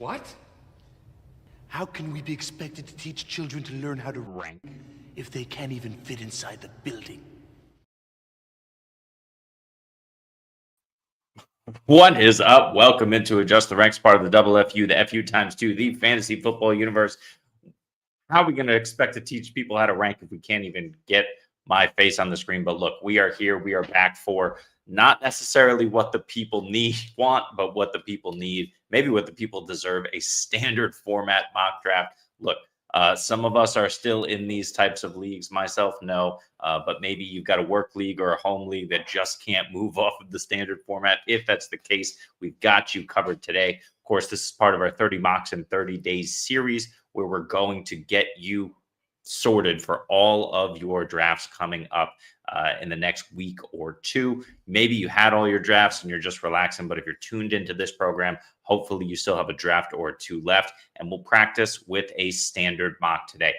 What? How can we be expected to teach children to learn how to rank if they can't even fit inside the building? What is up? Welcome into Adjust the Ranks, part of the Double FU, the FU times 2, the fantasy football universe. How are we going to expect to teach people how to rank if we can't even get my face on the screen? But look, we are here. We are back for not necessarily what the people want, but what the people need, maybe what the people deserve, a standard format mock draft. Look, some of us are still in these types of leagues. Myself, no. But maybe you've got a work league or a home league that just can't move off of the standard format. If that's the case, we've got you covered today. Of course, this is part of our 30 mocks in 30 days series, where we're going to get you sorted for all of your drafts coming up in the next week or two. Maybe you had all your drafts and you're just relaxing, but if you're tuned into this program, hopefully you still have a draft or two left, and we'll practice with a standard mock today.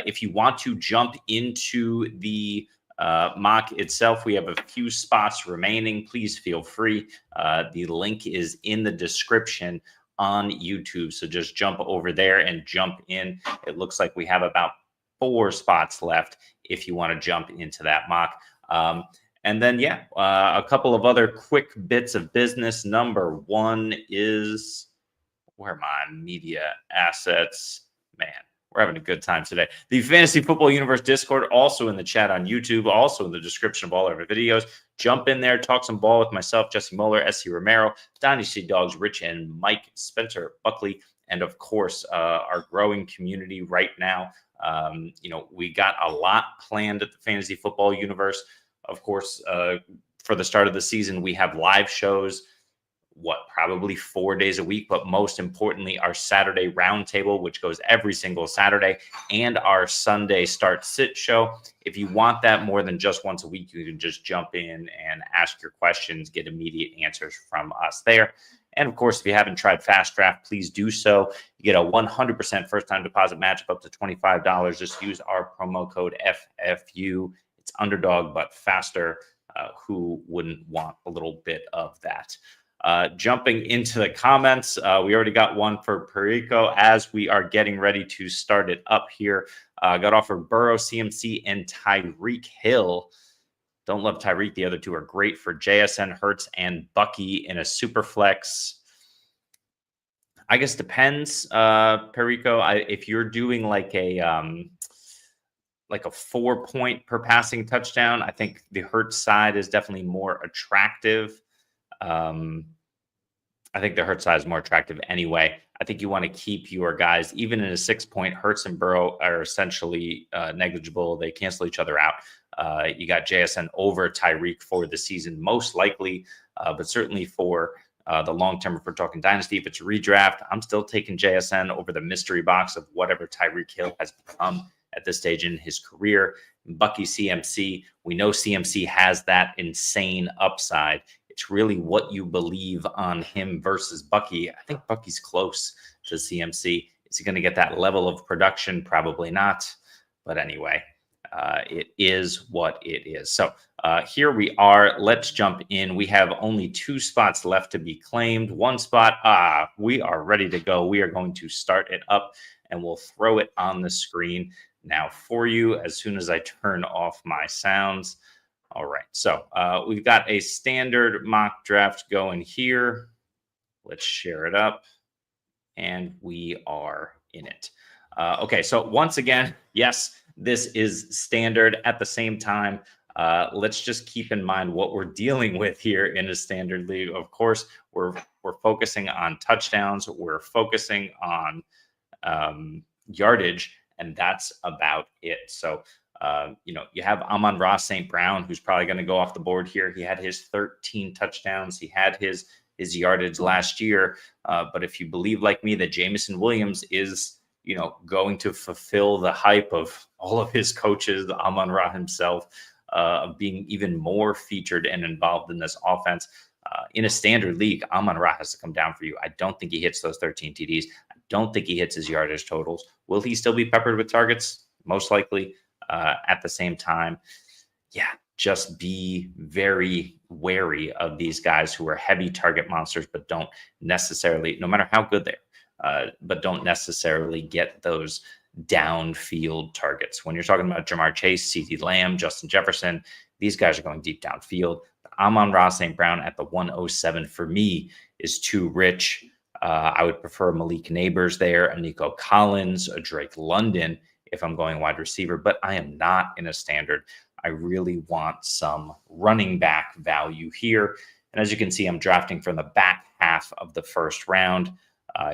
If you want to jump into the mock itself, we have a few spots remaining. Please feel free. The link is in the description on YouTube, so just jump over there and jump in. It looks like we have about 4 spots left if you want to jump into that mock. And then, a couple of other quick bits of business. Number one is, where are my media assets? Man, we're having a good time today. The Fantasy Football Universe Discord, also in the chat on YouTube, also in the description of all of our videos. Jump in there, talk some ball with myself, Jesse Moeller, SC Romero, Dynasty Dogs, Rich and Mike, Spencer, Buckley, and of course, our growing community right now. We got a lot planned at the Fantasy Football Universe. Of course, for the start of the season, we have live shows, probably 4 days a week, but most importantly, our Saturday roundtable, which goes every single Saturday, and our Sunday start sit show. If you want that more than just once a week, you can just jump in and ask your questions, get immediate answers from us there. And of course, if you haven't tried Fast Draft, please do so. You get a 100% first-time deposit match up to $25. Just use our promo code FFU. It's underdog, but faster. Who wouldn't want a little bit of that? Jumping into the comments, we already got one for Perico as we are getting ready to start it up here. Got offered Burrow, CMC, and Tyreek Hill. Don't love Tyreek. The other two are great for JSN, Hurts, and Bucky in a super flex. I guess depends, Perico. If you're doing like a 4-point per passing touchdown, I think the Hurts side is definitely more attractive. I think the Hurts side is more attractive anyway. I think you want to keep your guys, even in a 6-point. Hurts and Burrow are essentially negligible. They cancel each other out. You got JSN over Tyreek for the season, most likely, but certainly for the long term, if we're talking dynasty, if it's redraft, I'm still taking JSN over the mystery box of whatever Tyreek Hill has become at this stage in his career. Bucky, CMC, we know CMC has that insane upside. It's really what you believe on him versus Bucky. I think Bucky's close to CMC. Is he going to get that level of production? Probably not. But anyway, it is what it is. So here we are. Let's jump in. We have only 2 spots left to be claimed. 1 spot. We are ready to go. We are going to start it up, and we'll throw it on the screen now for you as soon as I turn off my sounds. All right, so we've got a standard mock draft going here. Let's share it up, and we are in it. Okay, so once again, yes, this is standard. At the same time, let's just keep in mind what we're dealing with here in a standard league. Of course, we're focusing on touchdowns. We're focusing on yardage, and that's about it. So, you have Amon-Ra St. Brown, who's probably going to go off the board here. He had his 13 touchdowns. He had his yardage last year. But if you believe like me that Jameson Williams is, going to fulfill the hype of all of his coaches, Amon-Ra himself, of being even more featured and involved in this offense, in a standard league, Amon-Ra has to come down for you. I don't think he hits those 13 TDs. I don't think he hits his yardage totals. Will he still be peppered with targets? Most likely. At the same time, just be very wary of these guys who are heavy target monsters, but don't necessarily, no matter how good they but don't necessarily get those downfield targets. When you're talking about Jamar Chase, CeeDee Lamb, Justin Jefferson, these guys are going deep downfield. Amon-Ra St. Brown at the 107 for me is too rich. I would prefer Malik Neighbors there, a Nico Collins, a Drake London if I'm going wide receiver, but I am not in a standard. I really want some running back value here. And as you can see, I'm drafting from the back half of the first round.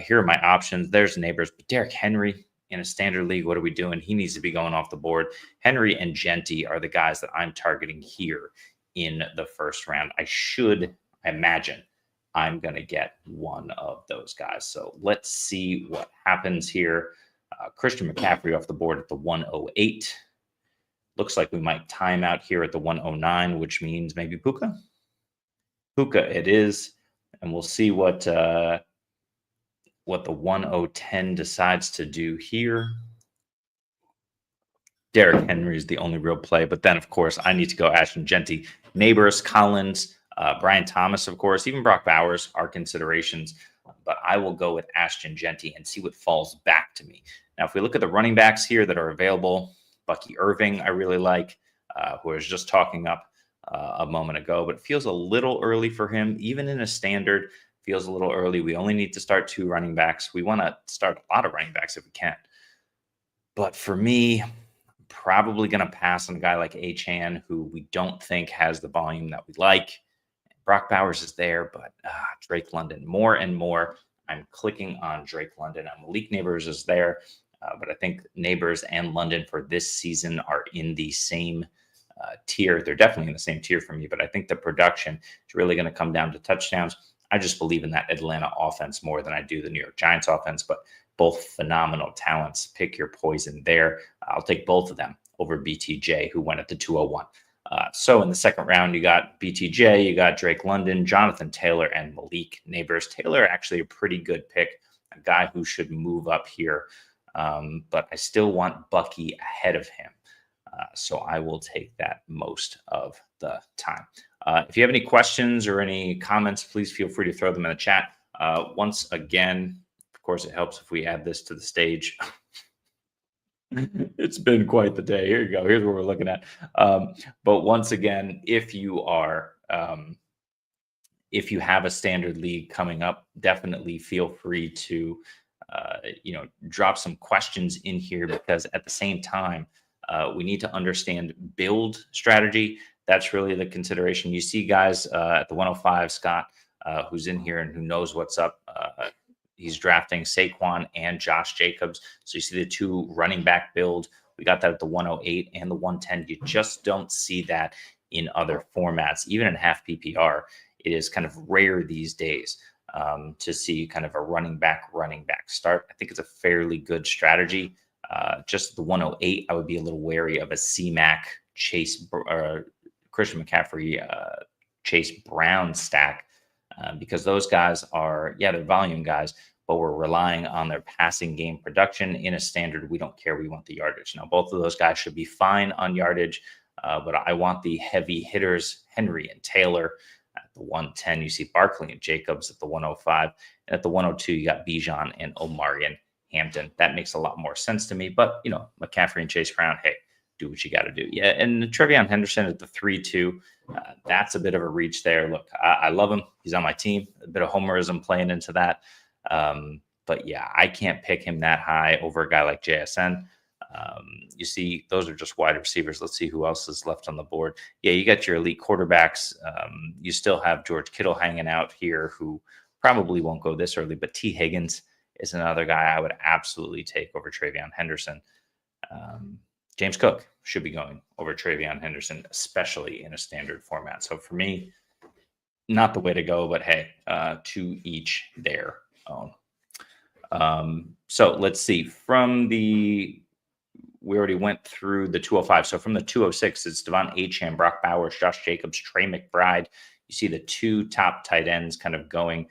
Here are my options. There's Neighbors, but Derrick Henry in a standard league, what are we doing? He needs to be going off the board. Henry and Genty are the guys that I'm targeting here in the first round. I imagine I'm going to get one of those guys. So let's see what happens here. Christian McCaffrey off the board at the 108. Looks like we might time out here at the 109, which means maybe Puka. Puka it is. And we'll see what the 10 decides to do here. Derrick Henry is the only real play. But then, of course, I need to go Ashton Genty. Neighbors, Collins, Brian Thomas, of course, even Brock Bowers are considerations. But I will go with Ashton Genty and see what falls back to me. Now, if we look at the running backs here that are available, Bucky Irving, I really like, who I was just talking up a moment ago, but it feels a little early for him, even in a standard. Feels a little early. We only need to start 2 running backs. We want to start a lot of running backs if we can. But for me, I'm probably going to pass on a guy like Achane, who we don't think has the volume that we like. Brock Bowers is there, but Drake London, more and more, I'm clicking on Drake London. Malik Neighbors is there, but I think Neighbors and London for this season are in the same tier. They're definitely in the same tier for me, but I think the production is really going to come down to touchdowns. I just believe in that Atlanta offense more than I do the New York Giants offense, but both phenomenal talents. Pick your poison there. I'll take both of them over BTJ, who went at the 201. So in the second round, you got BTJ, you got Drake London, Jonathan Taylor, and Malik Neighbors. Taylor actually a pretty good pick, a guy who should move up here, but I still want Bucky ahead of him. So I will take that most of the time. If you have any questions or any comments, please feel free to throw them in the chat. Once again, of course, it helps if we add this to the stage. It's been quite the day. Here you go. Here's what we're looking at. But once again, if you have a standard league coming up, definitely feel free to drop some questions in here, because at the same time, we need to understand build strategy. That's really the consideration. You see guys at the 105, Scott, who's in here and who knows what's up. He's drafting Saquon and Josh Jacobs. So you see the 2 running back build. We got that at the 108 and the 110. You just don't see that in other formats. Even in half PPR, it is kind of rare these days to see kind of a running back start. I think it's a fairly good strategy. Just the 108, I would be a little wary of a C-Mac, Christian McCaffrey, Chase Brown stack, because those guys are, they're volume guys, but we're relying on their passing game production. In a standard, we don't care. We want the yardage. Now, both of those guys should be fine on yardage, but I want the heavy hitters, Henry and Taylor. At the 110, you see Barkley and Jacobs. At the 105, and at the 102, you got Bijan and Omarion Hampton. That makes a lot more sense to me. But, McCaffrey and Chase Brown, hey, do what you got to do. Yeah, and Trevion Henderson at the 3-2, that's a bit of a reach there. Look, I love him. He's on my team. A bit of homerism playing into that. But yeah, I can't pick him that high over a guy like JSN. You see, those are just wide receivers. Let's see who else is left on the board. Yeah, you got your elite quarterbacks. You still have George Kittle hanging out here, who probably won't go this early, but T. Higgins is another guy I would absolutely take over Trevion Henderson. James Cook should be going over Trevion Henderson, especially in a standard format. So for me, not the way to go, but hey, to each their own. So let's see. We already went through the 205. So from the 206, it's Devon Achane, Brock Bowers, Josh Jacobs, Trey McBride. You see the 2 top tight ends kind of going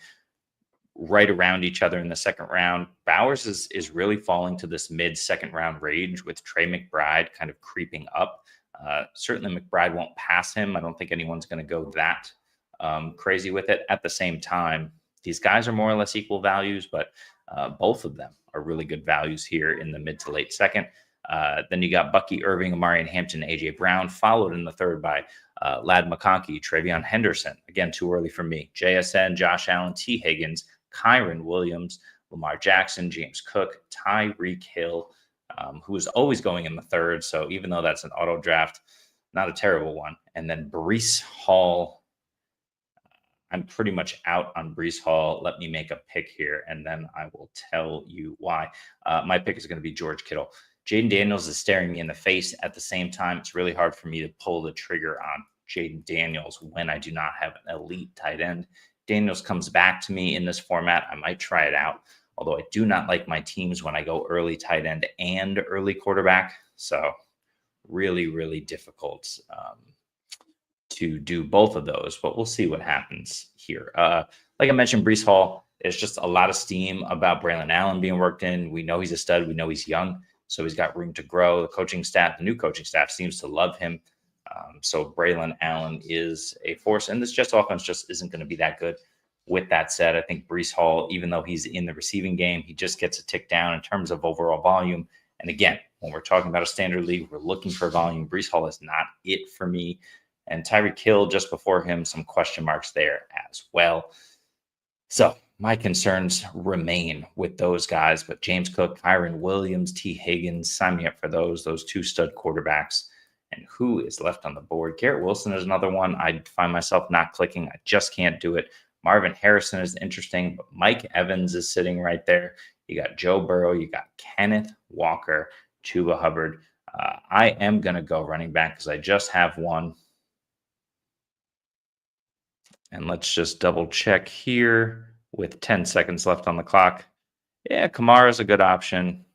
right around each other in the second round. Bowers is really falling to this mid-second round range, with Trey McBride kind of creeping up. Certainly McBride won't pass him. I don't think anyone's going to go that crazy with it. At the same time, these guys are more or less equal values, but Both of them are really good values here in the mid to late second. Then you got Bucky, Irving, Amari Hampton, A.J. Brown, followed in the third by Lad McConkey, Travion Henderson. Again, too early for me. JSN, Josh Allen, T. Higgins, Kyron Williams, Lamar Jackson, James Cook, Tyreek Hill, who is always going in the third. So even though that's an auto draft, not a terrible one. And then Breece Hall. I'm pretty much out on Breece Hall. Let me make a pick here, and then I will tell you why. My pick is going to be George Kittle. Jaden Daniels is staring me in the face. At the same time, it's really hard for me to pull the trigger on Jaden Daniels when I do not have an elite tight end. Daniels comes back to me in this format. I might try it out, although I do not like my teams when I go early tight end and early quarterback. So really, really difficult to do both of those, but we'll see what happens here. Like I mentioned, Breece Hall, there's just a lot of steam about Braylon Allen being worked in. We know he's a stud. We know he's young, so he's got room to grow. The coaching staff, the new coaching staff, seems to love him. So Braylon Allen is a force, and this Jets offense just isn't going to be that good. With that said, I think Breece Hall, even though he's in the receiving game, he just gets a tick down in terms of overall volume. And again, when we're talking about a standard league, we're looking for volume. Breece Hall is not it for me. And Tyreek Hill just before him, some question marks there as well. So my concerns remain with those guys, but James Cook, Kyron Williams, T. Higgins, sign me up for those two stud quarterbacks. And who is left on the board? Garrett Wilson is another one. I find myself not clicking. I just can't do it. Marvin Harrison is interesting, but Mike Evans is sitting right there. You got Joe Burrow. You got Kenneth Walker, Chuba Hubbard. I am going to go running back because I just have one. And let's just double check here with 10 seconds left on the clock. Yeah, Kamara is a good option.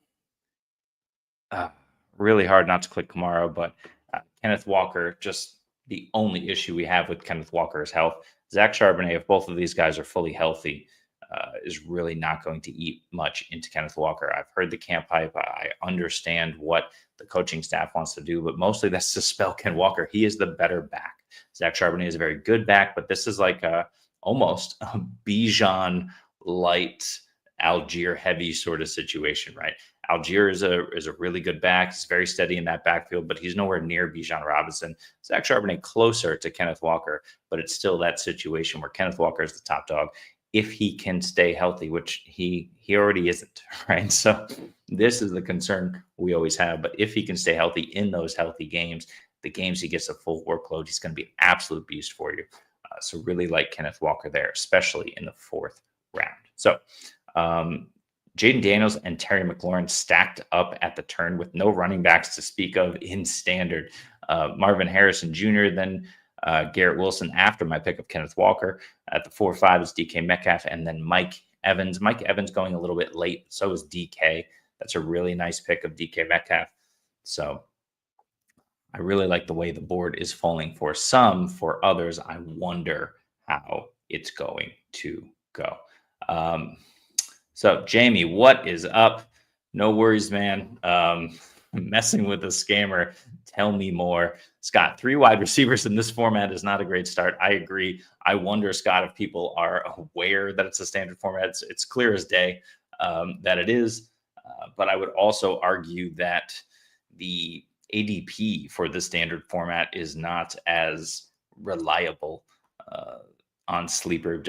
Really hard not to click Kamara, but Kenneth Walker, just the only issue we have with Kenneth Walker is health. Zach Charbonnet, if both of these guys are fully healthy, is really not going to eat much into Kenneth Walker. I've heard the camp hype. I understand what the coaching staff wants to do, but mostly that's to spell Ken Walker. He is the better back. Zach Charbonnet is a very good back, but this is like almost a Bijan light, Algier heavy sort of situation, right? Algier is a really good back. He's very steady in that backfield, but he's nowhere near Bijan Robinson. Zach Charbonnet closer to Kenneth Walker, but it's still that situation where Kenneth Walker is the top dog if he can stay healthy, which he already isn't, right? So this is the concern we always have. But if he can stay healthy in those healthy games, the games he gets a full workload, he's going to be an absolute beast for you. So really like Kenneth Walker there, especially in the fourth round. So Jaden Daniels and Terry McLaurin stacked up at the turn with no running backs to speak of in standard. Marvin Harrison Jr., then Garrett Wilson after my pick of Kenneth Walker. At the 4-5 is DK Metcalf, and then Mike Evans. Mike Evans going a little bit late, so is DK. That's a really nice pick of DK Metcalf. So I really like the way the board is falling for some. For others, I wonder how it's going to go. So, Jamie, what is up? No worries, man. Messing with a scammer. Tell me more. Scott, 3 wide receivers in this format is not a great start. I agree. I wonder, Scott, if people are aware that it's a standard format. It's clear as day that it is. But I would also argue that the ADP for the standard format is not as reliable on Sleeper.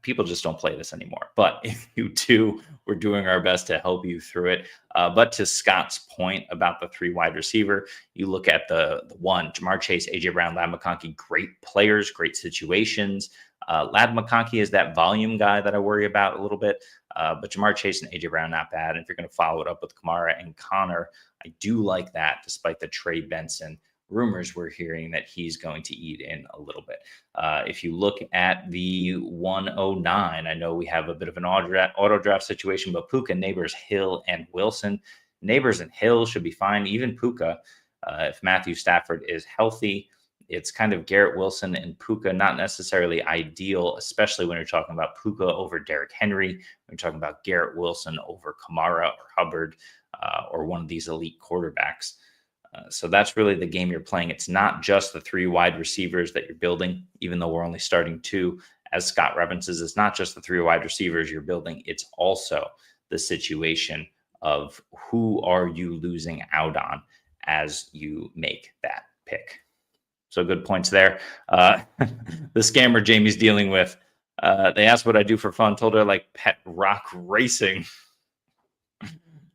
People just don't play this anymore. But if you do, we're doing our best to help you through it. But to Scott's point about the 3 wide receiver, you look at the one, Jamar Chase, A.J. Brown, Lad McConkey, great players, great situations. Lad McConkey is that volume guy that I worry about a little bit. But Jamar Chase and A.J. Brown, not bad. And if you're going to follow it up with Kamara and Connor, I do like that, despite the Trey Benson rumors we're hearing that he's going to eat in a little bit. If you look at the 109, I know we have a bit of an auto draft situation, but Puka, Neighbors, Hill, and Wilson. Neighbors and Hill should be fine. Even Puka, if Matthew Stafford is healthy, it's kind of Garrett Wilson and Puka, not necessarily ideal, especially when you're talking about Puka over Derrick Henry, when you're talking about Garrett Wilson over Kamara or Hubbard or one of these elite quarterbacks. So that's really the game you're playing. It's not just the 3 wide receivers that you're building, even though we're only starting 2. As Scott references, it's not just the 3 wide receivers you're building. It's also the situation of who are you losing out on as you make that pick. So good points there. The scammer Jamie's dealing with, they asked what I do for fun, told her like pet rock racing.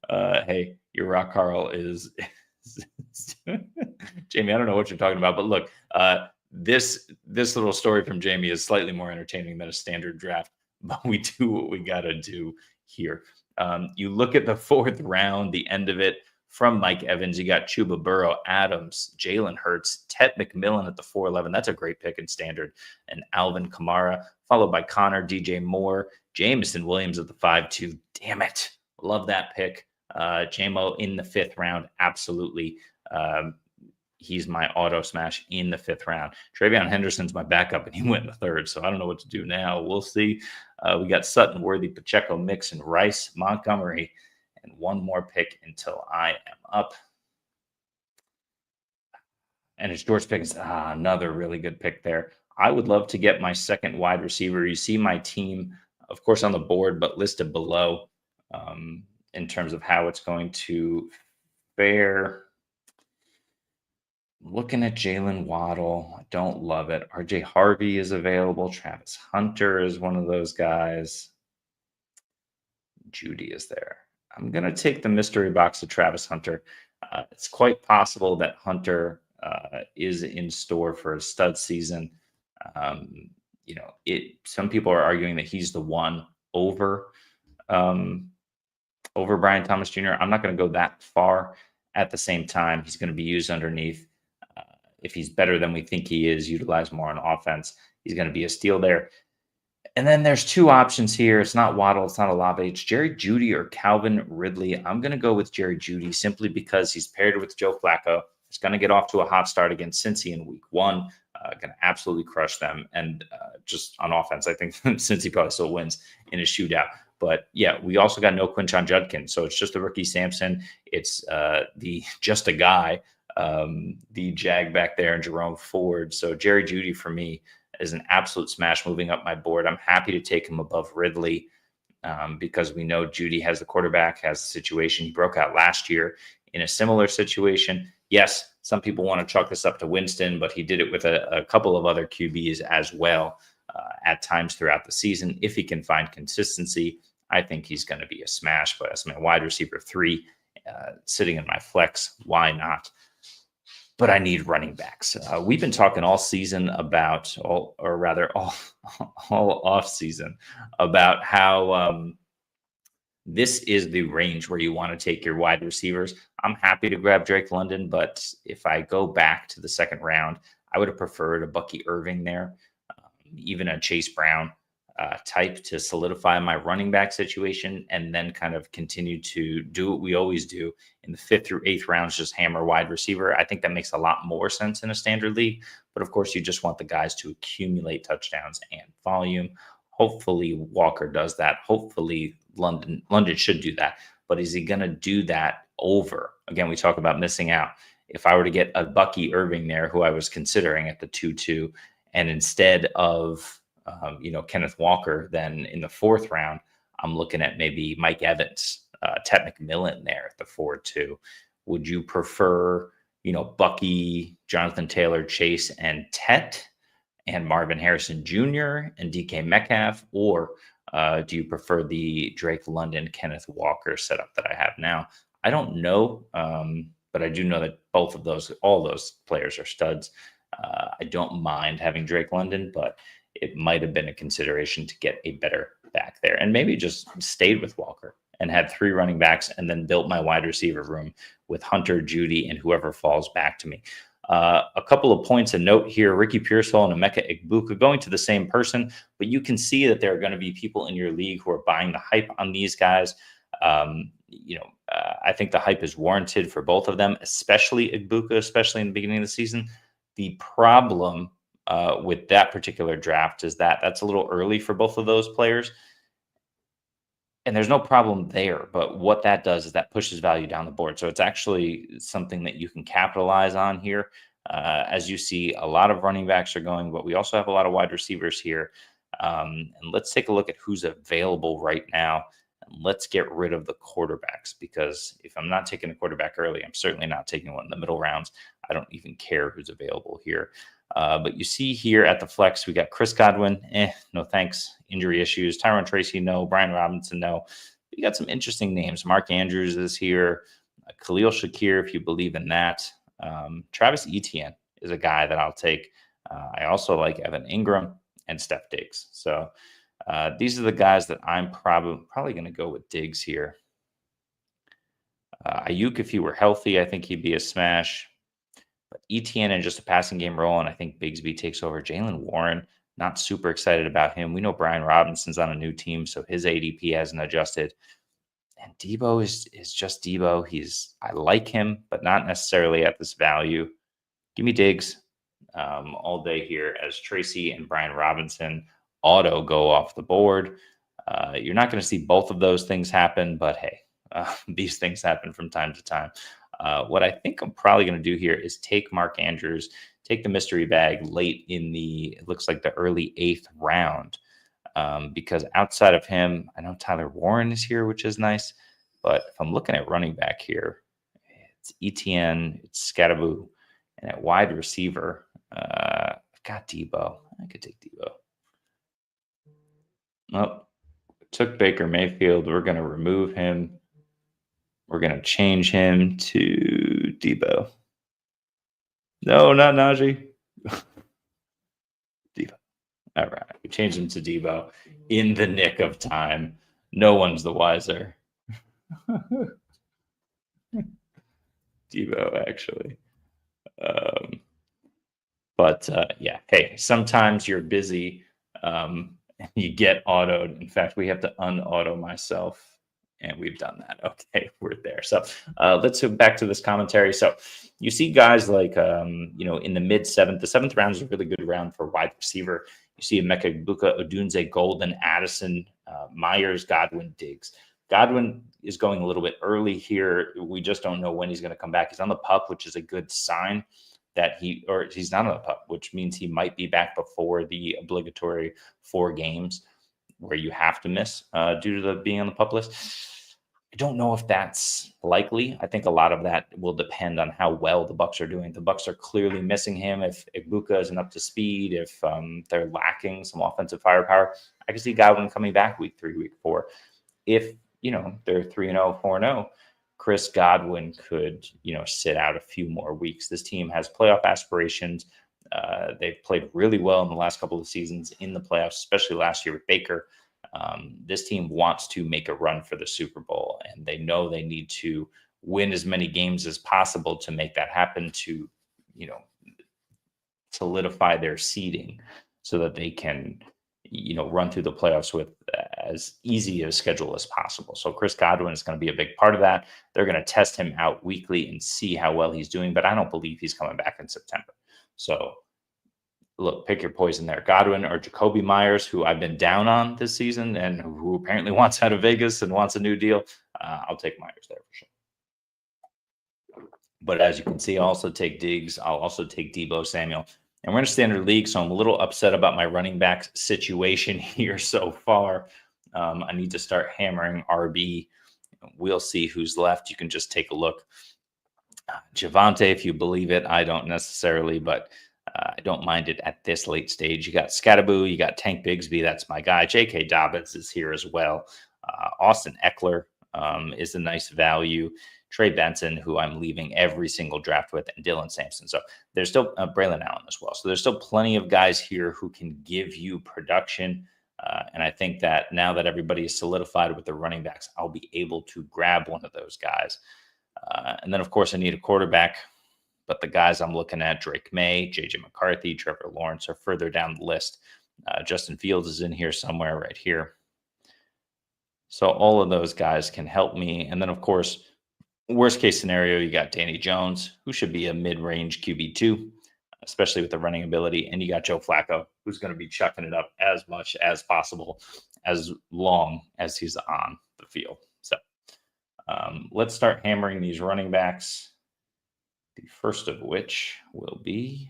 Hey, your rock Carl is Jamie. I don't know what you're talking about, but look, this little story from Jamie is slightly more entertaining than a standard draft, but we do what we got to do here. You look at the fourth round, the end of it, from Mike Evans, you got Chuba Burrow, Adams, Jalen Hurts, Ted McMillan at the 411. That's a great pick in standard. And Alvin Kamara, followed by Connor, DJ Moore, Jameson Williams at the 5-2. Damn it. Love that pick. JMO in the fifth round. Absolutely. He's my auto smash in the fifth round. Travion Henderson's my backup, and he went in the third. So I don't know what to do now. We'll see. We got Sutton, Worthy, Pacheco, Mixon, Rice, Montgomery, and one more pick until I am up. And it's George Pickens. Another really good pick there. I would love to get my second wide receiver. You see my team, of course, on the board, but listed below in terms of how it's going to fare. Looking at Jalen Waddle, I don't love it. RJ Harvey is available. Travis Hunter is one of those guys. Judy is there. I'm going to take the mystery box of Travis Hunter. It's quite possible that Hunter is in store for a stud season. Some people are arguing that he's the one over Brian Thomas Jr. I'm not going to go that far. At the same time, he's going to be used underneath. If he's better than we think he is, utilized more on offense, he's going to be a steal there. And then there's two options here. It's not Waddle. It's not Olave. It's Jerry Jeudy or Calvin Ridley. I'm going to go with Jerry Jeudy simply because he's paired with Joe Flacco. He's going to get off to a hot start against Cincy in week one. Going to absolutely crush them. And just on offense, I think Cincy probably still wins in a shootout. But yeah, we also got no Quinshon Judkins. So it's just the rookie Sampson. It's the just a guy, the Jag back there, and Jerome Ford. So Jerry Jeudy for me is an absolute smash moving up my board. I'm happy to take him above Ridley because we know Jeudy has the quarterback, has the situation. He broke out last year in a similar situation. Yes, some people want to chalk this up to Winston, but he did it with a couple of other QBs as well at times throughout the season. If he can find consistency, I think he's going to be a smash. But as my wide receiver 3 sitting in my flex, why not? But I need running backs. We've been talking all season about, all off season about how this is the range where you want to take your wide receivers. I'm happy to grab Drake London, but if I go back to the second round, I would have preferred a Bucky Irving there, even a Chase Brown type to solidify my running back situation, and then kind of continue to do what we always do in the 5th through 8th rounds, just hammer wide receiver. I think that makes a lot more sense in a standard league, but of course you just want the guys to accumulate touchdowns and volume. Hopefully Walker does that. Hopefully London should do that, but is he going to do that over? Again, we talk about missing out. If I were to get a Bucky Irving there, who I was considering at the 2-2, and instead of Kenneth Walker, then in the 4th round, I'm looking at maybe Mike Evans, Ted McMillan there at the 4-2. Would you prefer, Bucky, Jonathan Taylor, Chase, and Tet, and Marvin Harrison Jr. and DK Metcalf, or do you prefer the Drake London, Kenneth Walker setup that I have now? I don't know, but I do know that all those players are studs. I don't mind having Drake London, but it might have been a consideration to get a better back there, and maybe just stayed with Walker and had 3 running backs and then built my wide receiver room with Hunter, Jeudy, and whoever falls back to me. A couple of points of note here: Ricky Pearsall and Emeka Egbuka going to the same person, but you can see that there are going to be people in your league who are buying the hype on these guys. I think the hype is warranted for both of them, especially Egbuka, especially in the beginning of the season. The problem with that particular draft is that that's a little early for both of those players. And there's no problem there, but what that does is that pushes value down the board. So it's actually something that you can capitalize on here. As you see, a lot of running backs are going, but we also have a lot of wide receivers here. And let's take a look at who's available right now. Let's get rid of the quarterbacks, because if I'm not taking a quarterback early, I'm certainly not taking one in the middle rounds. I don't even care who's available here. But you see here at the flex, we got Chris Godwin. No thanks. Injury issues. Tyron Tracy, no. Brian Robinson, no. You got some interesting names. Mark Andrews is here. Khalil Shakir, if you believe in that. Travis Etienne is a guy that I'll take. I also like Evan Ingram and Steph Diggs. So these are the guys that I'm probably going to go with Diggs here. Ayuk, if he were healthy, I think he'd be a smash. But Etienne in just a passing game role, and I think Bigsby takes over. Jalen Warren, not super excited about him. We know Brian Robinson's on a new team, so his ADP hasn't adjusted. And Debo is just Debo. I like him, but not necessarily at this value. Give me Diggs all day here as Tracy and Brian Robinson auto go off the board. You're not going to see both of those things happen, but hey, these things happen from time to time. What I think I'm probably going to do here is take Mark Andrews, take the mystery bag late in it looks like the early 8th round. Because outside of him, I know Tyler Warren is here, which is nice. But if I'm looking at running back here, it's Etienne, it's Scattaboo, and at wide receiver, I've got Debo. I could take Debo. Well, took Baker Mayfield. We're going to remove him. We're going to change him to Debo. No, not Najee. Debo. All right. We changed him to Debo in the nick of time. No one's the wiser. Debo, actually. But yeah, hey, sometimes you're busy and you get autoed. In fact, we have to unauto myself. And we've done that. Okay, we're there. So let's go back to this commentary. So you see guys like, in the mid-7th. The 7th round is a really good round for wide receiver. You see Emeka Egbuka, Odunze, Golden, Addison, Myers, Godwin, Diggs. Godwin is going a little bit early here. We just don't know when he's going to come back. He's on the PUP, which is a good sign that he's not on the PUP, which means he might be back before the obligatory 4 games where you have to miss due to being on the PUP list. I don't know if that's likely. I think a lot of that will depend on how well the Bucs are doing. The Bucs are clearly missing him. If Egbuka isn't up to speed, if they're lacking some offensive firepower, I can see Godwin coming back week 3, week 4. If they're 3-0, 4-0, Chris Godwin could sit out a few more weeks. This team has playoff aspirations. They've played really well in the last couple of seasons in the playoffs, especially last year with Baker. This team wants to make a run for the Super Bowl, and they know they need to win as many games as possible to make that happen, to solidify their seeding so that they can run through the playoffs with as easy a schedule as possible. So Chris Godwin is going to be a big part of that. They're going to test him out weekly and see how well he's doing, but I don't believe he's coming back in September. So look, pick your poison there. Godwin or Jacoby Myers, who I've been down on this season and who apparently wants out of Vegas and wants a new deal. I'll take Myers there for sure. But as you can see, I'll also take Diggs. I'll also take Debo Samuel. And we're in a standard league, so I'm a little upset about my running back situation here so far. I need to start hammering RB. We'll see who's left. You can just take a look. Javonte, if you believe it. I don't necessarily, but I don't mind it at this late stage. You got Scattaboo, you got Tank Bigsby. That's my guy. J.K. Dobbins is here as well. Austin Eckler is a nice value. Trey Benson, who I'm leaving every single draft with, and Dylan Sampson. So there's still Braylon Allen as well. So there's still plenty of guys here who can give you production. And I think that now that everybody is solidified with the running backs, I'll be able to grab one of those guys. And then, of course, I need a quarterback. But the guys I'm looking at, Drake May, J.J. McCarthy, Trevor Lawrence, are further down the list. Justin Fields is in here somewhere right here. So all of those guys can help me. And then, of course, worst case scenario, you got Danny Jones, who should be a mid-range QB2, especially with the running ability. And you got Joe Flacco, who's going to be chucking it up as much as possible, as long as he's on the field. So let's start hammering these running backs. The first of which will be,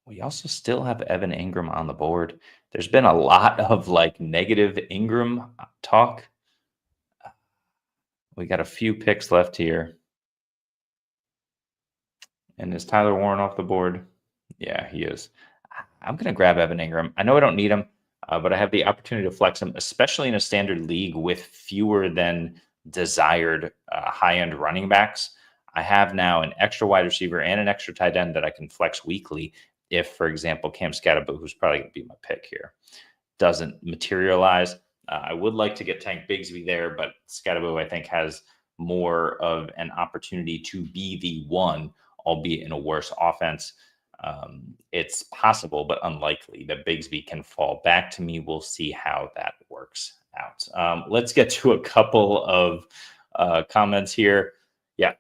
We also still have Evan Ingram on the board. There's been a lot of like negative Ingram talk. We got a few picks left here. And is Tyler Warren off the board? Yeah, he is. I'm going to grab Evan Ingram. I know I don't need him, but I have the opportunity to flex him, especially in a standard league with fewer than desired high-end running backs. I have now an extra wide receiver and an extra tight end that I can flex weekly if, for example, Cam Scatterbo, who's probably going to be my pick here, doesn't materialize. I would like to get Tank Bigsby there, but Scatterbo, I think, has more of an opportunity to be the one, albeit in a worse offense. It's possible, but unlikely that Bigsby can fall back to me. We'll see how that works out. Let's get to a couple of comments here. Yeah.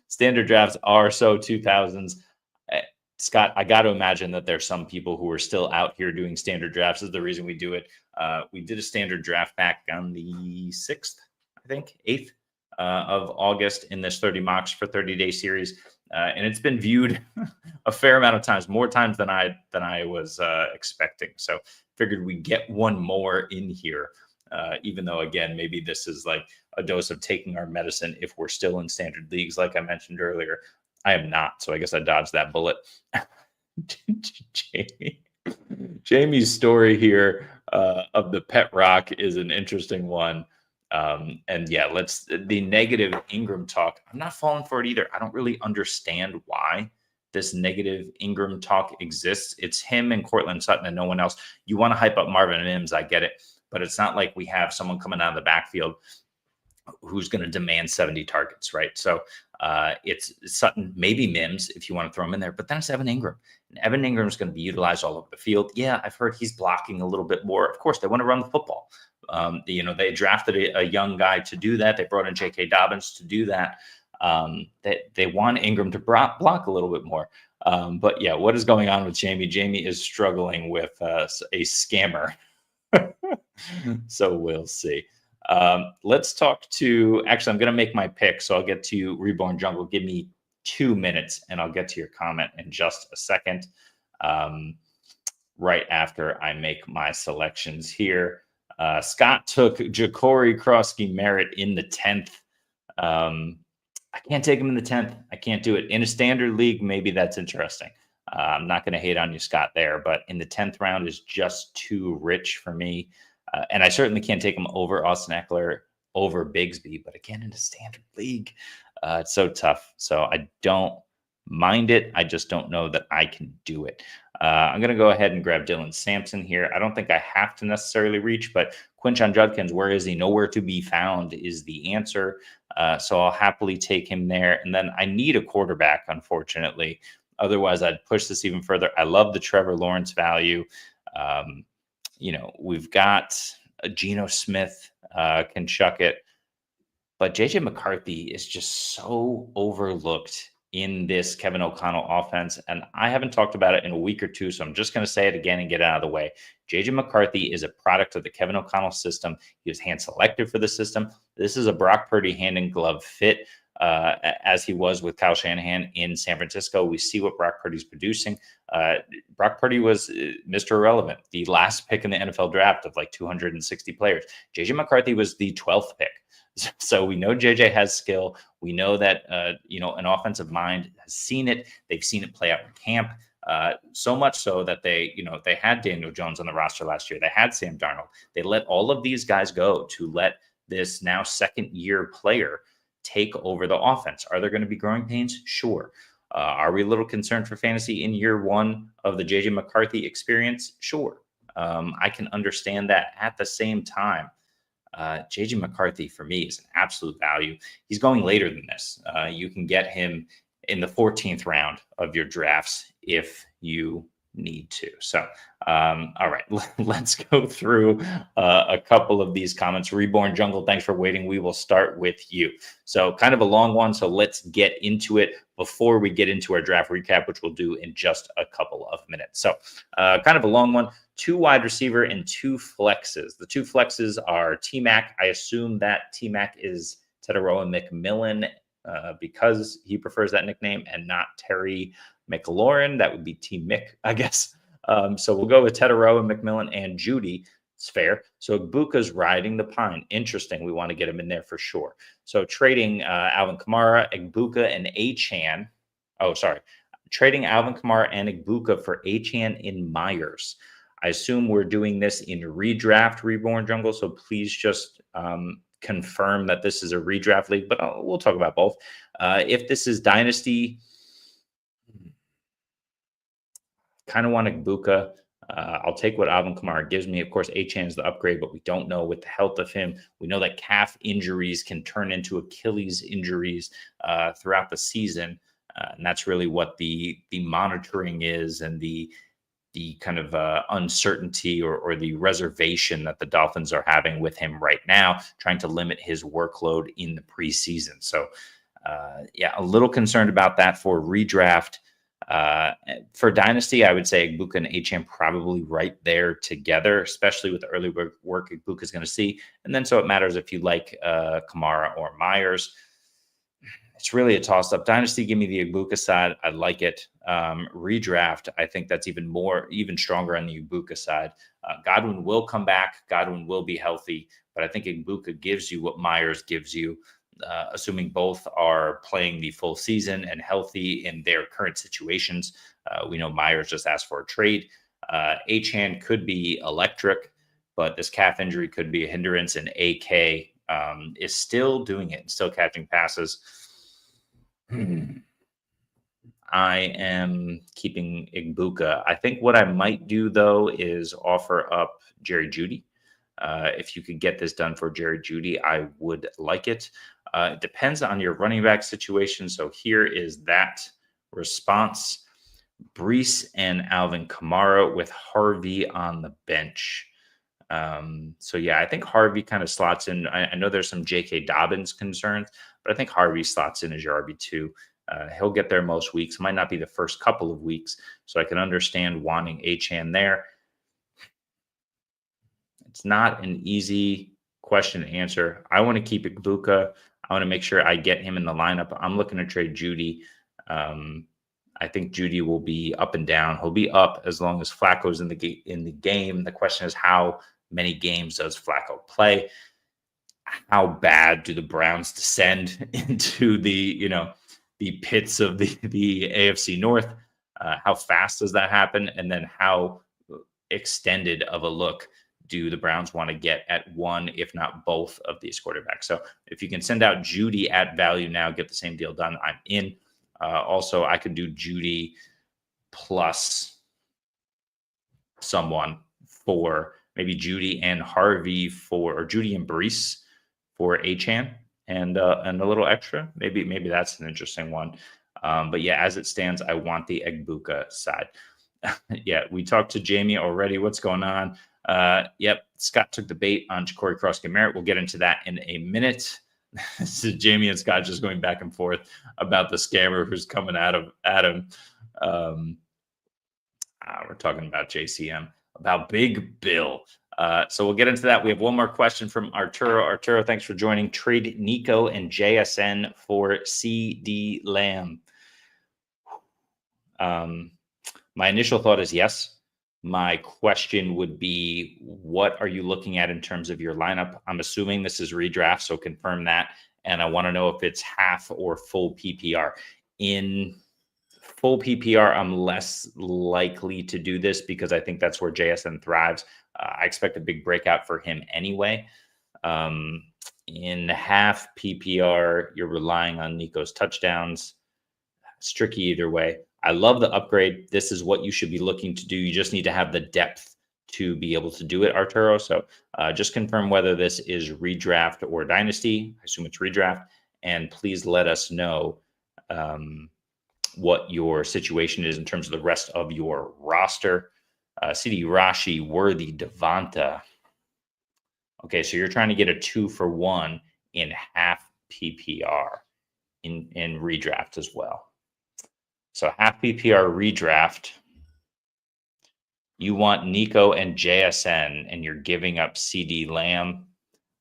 Standard drafts are so 2000s. Scott, I got to imagine that there's some people who are still out here doing standard drafts. This is the reason we do it. We did a standard draft back on the 6th, I think, 8th of August in this 30 mocks for 30-day series. And it's been viewed a fair amount of times, more times than I was expecting. So figured we'd get one more in here, even though, again, maybe this is like a dose of taking our medicine if we're still in standard leagues, like I mentioned earlier. I am not, so I guess I dodged that bullet. Jamie's story here of the pet rock is an interesting one. And yeah, the negative Ingram talk. I'm not falling for it either. I don't really understand why this negative Ingram talk exists. It's him and Cortland Sutton and no one else. You want to hype up Marvin Mims, I get it, but it's not like we have someone coming out of the backfield who's going to demand 70 targets, right? So it's Sutton, maybe Mims if you want to throw him in there, but then it's Evan Ingram. And Evan Ingram is going to be utilized all over the field. Yeah, I've heard he's blocking a little bit more. Of course, they want to run the football. They drafted a young guy to do that. They brought in J.K. Dobbins to do that. They want Ingram to block a little bit more. But yeah, what is going on with Jamie? Jamie is struggling with a scammer. So we'll see. Let's talk to, actually, I'm going to make my pick. So I'll get to Reborn Jungle. Give me 2 minutes and I'll get to your comment in just a second. Right after I make my selections here. Scott took Ja'Cory Krosky-Merritt in the 10th. I can't take him in the 10th. I can't do it. In a standard league, maybe that's interesting. I'm not going to hate on you, Scott, there, but in the 10th round is just too rich for me. And I certainly can't take him over Austin Eckler, over Bigsby. But again, in a standard league, it's so tough. So I don't mind it. I just don't know that I can do it. I'm going to go ahead and grab Dylan Sampson here. I don't think I have to necessarily reach, but Quinshon Judkins, where is he? Nowhere to be found is the answer. So I'll happily take him there. And then I need a quarterback, unfortunately. Otherwise, I'd push this even further. I love the Trevor Lawrence value. We've got Geno Smith can chuck it. But J.J. McCarthy is just so overlooked in this Kevin O'Connell offense. And I haven't talked about it in a week or two, so I'm just going to say it again and get it out of the way. J.J. McCarthy is a product of the Kevin O'Connell system. He was hand-selected for the system. This is a Brock Purdy hand-in-glove fit, as he was with Kyle Shanahan in San Francisco. We see what Brock Purdy's producing. Brock Purdy was Mr. Irrelevant, the last pick in the NFL draft of like 260 players. J.J. McCarthy was the 12th pick. So we know JJ has skill. We know that, an offensive mind has seen it. They've seen it play out in camp. So much so that they had Daniel Jones on the roster last year. They had Sam Darnold. They let all of these guys go to let this now second-year player take over the offense. Are there going to be growing pains? Sure. Are we a little concerned for fantasy in year one of the JJ McCarthy experience? Sure. I can understand that. At the same time, JJ McCarthy for me is an absolute value. He's going later than this. You can get him in the 14th round of your drafts if you need to. So, all right, let's go through a couple of these comments. Reborn Jungle, thanks for waiting. We will start with you. So kind of a long one. So let's get into it before we get into our draft recap, which we'll do in just a couple of minutes. So kind of a long one. 2 wide receiver and 2 flexes. The 2 flexes are T-Mac. I assume that T-Mac is Teteroa McMillan. because he prefers that nickname and not Terry McLaurin. That would be Team Mick, I guess. So we'll go with Tedero and McMillan and Judy. It's fair. So Igbuka's riding the pine. Interesting. We want to get him in there for sure. So trading Alvin Kamara, Igbuka, and Achane. Oh, sorry. Trading Alvin Kamara and Igbuka for Achane in Myers. I assume we're doing this in redraft Reborn Jungle. So please just confirm that this is a redraft league, but we'll talk about both. If this is Dynasty, kind of want Igbuka. I'll take what Alvin Kamara gives me. Of course, Achane is the upgrade, but we don't know with the health of him. We know that calf injuries can turn into Achilles injuries throughout the season. And that's really what the monitoring is, and the kind of uncertainty or the reservation that the Dolphins are having with him right now, trying to limit his workload in the preseason. So, yeah, a little concerned about that for redraft. For Dynasty, I would say Igbuka and Achane probably right there together, especially with the early work Igbuka is going to see. And then so it matters if you like Kamara or Myers. It's really a toss-up. Dynasty, give me the Igbuka side. I like it. Redraft, I think that's even stronger on the Igbuka side. Godwin will come back. Godwin will be healthy. But I think Igbuka gives you what Myers gives you. Assuming both are playing the full season and healthy in their current situations. We know Myers just asked for a trade. Achane could be electric, but this calf injury could be a hindrance, and AK is still doing it, still catching passes. I am keeping Igbuka. I think what I might do, though, is offer up Jerry Jeudy. If you could get this done for Jerry Jeudy, I would like it. It depends on your running back situation. So here is that response. Brees and Alvin Kamara with Harvey on the bench. So yeah, I think Harvey kind of slots in. I know there's some J.K. Dobbins concerns, but I think Harvey slots in as your RB2. He'll get there most weeks. Might not be the first couple of weeks. So I can understand wanting Achane there. It's not an easy question to answer. I want to keep Igbuka. I want to make sure I get him in the lineup. I'm looking to trade Jeudy. I think Jeudy will be up and down. He'll be up as long as Flacco's in the game. The question is, how many games does Flacco play? How bad do the Browns descend into the pits of the AFC North? How fast does that happen? And then how extended of a look do the Browns want to get at one, if not both, of these quarterbacks? So if you can send out Jeudy at value now, get the same deal done, I'm in. Also, I could do Jeudy plus someone for maybe Jeudy and Harvey or Jeudy and Brees for Achane and a little extra. Maybe that's an interesting one. But yeah, as it stands, I want the Igbuka side. Yeah, we talked to Jamie already. What's going on? Yep, Scott took the bait on Ja'Cory Cross-Merritt. We'll get into that in a minute. So Jamie and Scott just going back and forth about the scammer who's coming at him. We're talking about JCM, about Big Bill. So we'll get into that. We have one more question from Arturo. Arturo, thanks for joining. Trade Nico and JSN for CD Lamb. My initial thought is yes. My question would be, what are you looking at in terms of your lineup? I'm assuming this is redraft, so confirm that. And I want to know if it's half or full PPR. In full PPR, I'm less likely to do this because I think that's where JSN thrives. I expect a big breakout for him anyway. In half PPR, you're relying on Nico's touchdowns. It's tricky either way. I love the upgrade. This is what you should be looking to do. You just need to have the depth to be able to do it, Arturo. So just confirm whether this is redraft or dynasty. I assume it's redraft. And please let us know what your situation is in terms of the rest of your roster. CD Rashi, Worthy, Devonta. Okay, so you're trying to get a 2-for-1 in half PPR in redraft as well. So half PPR redraft, you want Nico and JSN, and you're giving up CD Lamb.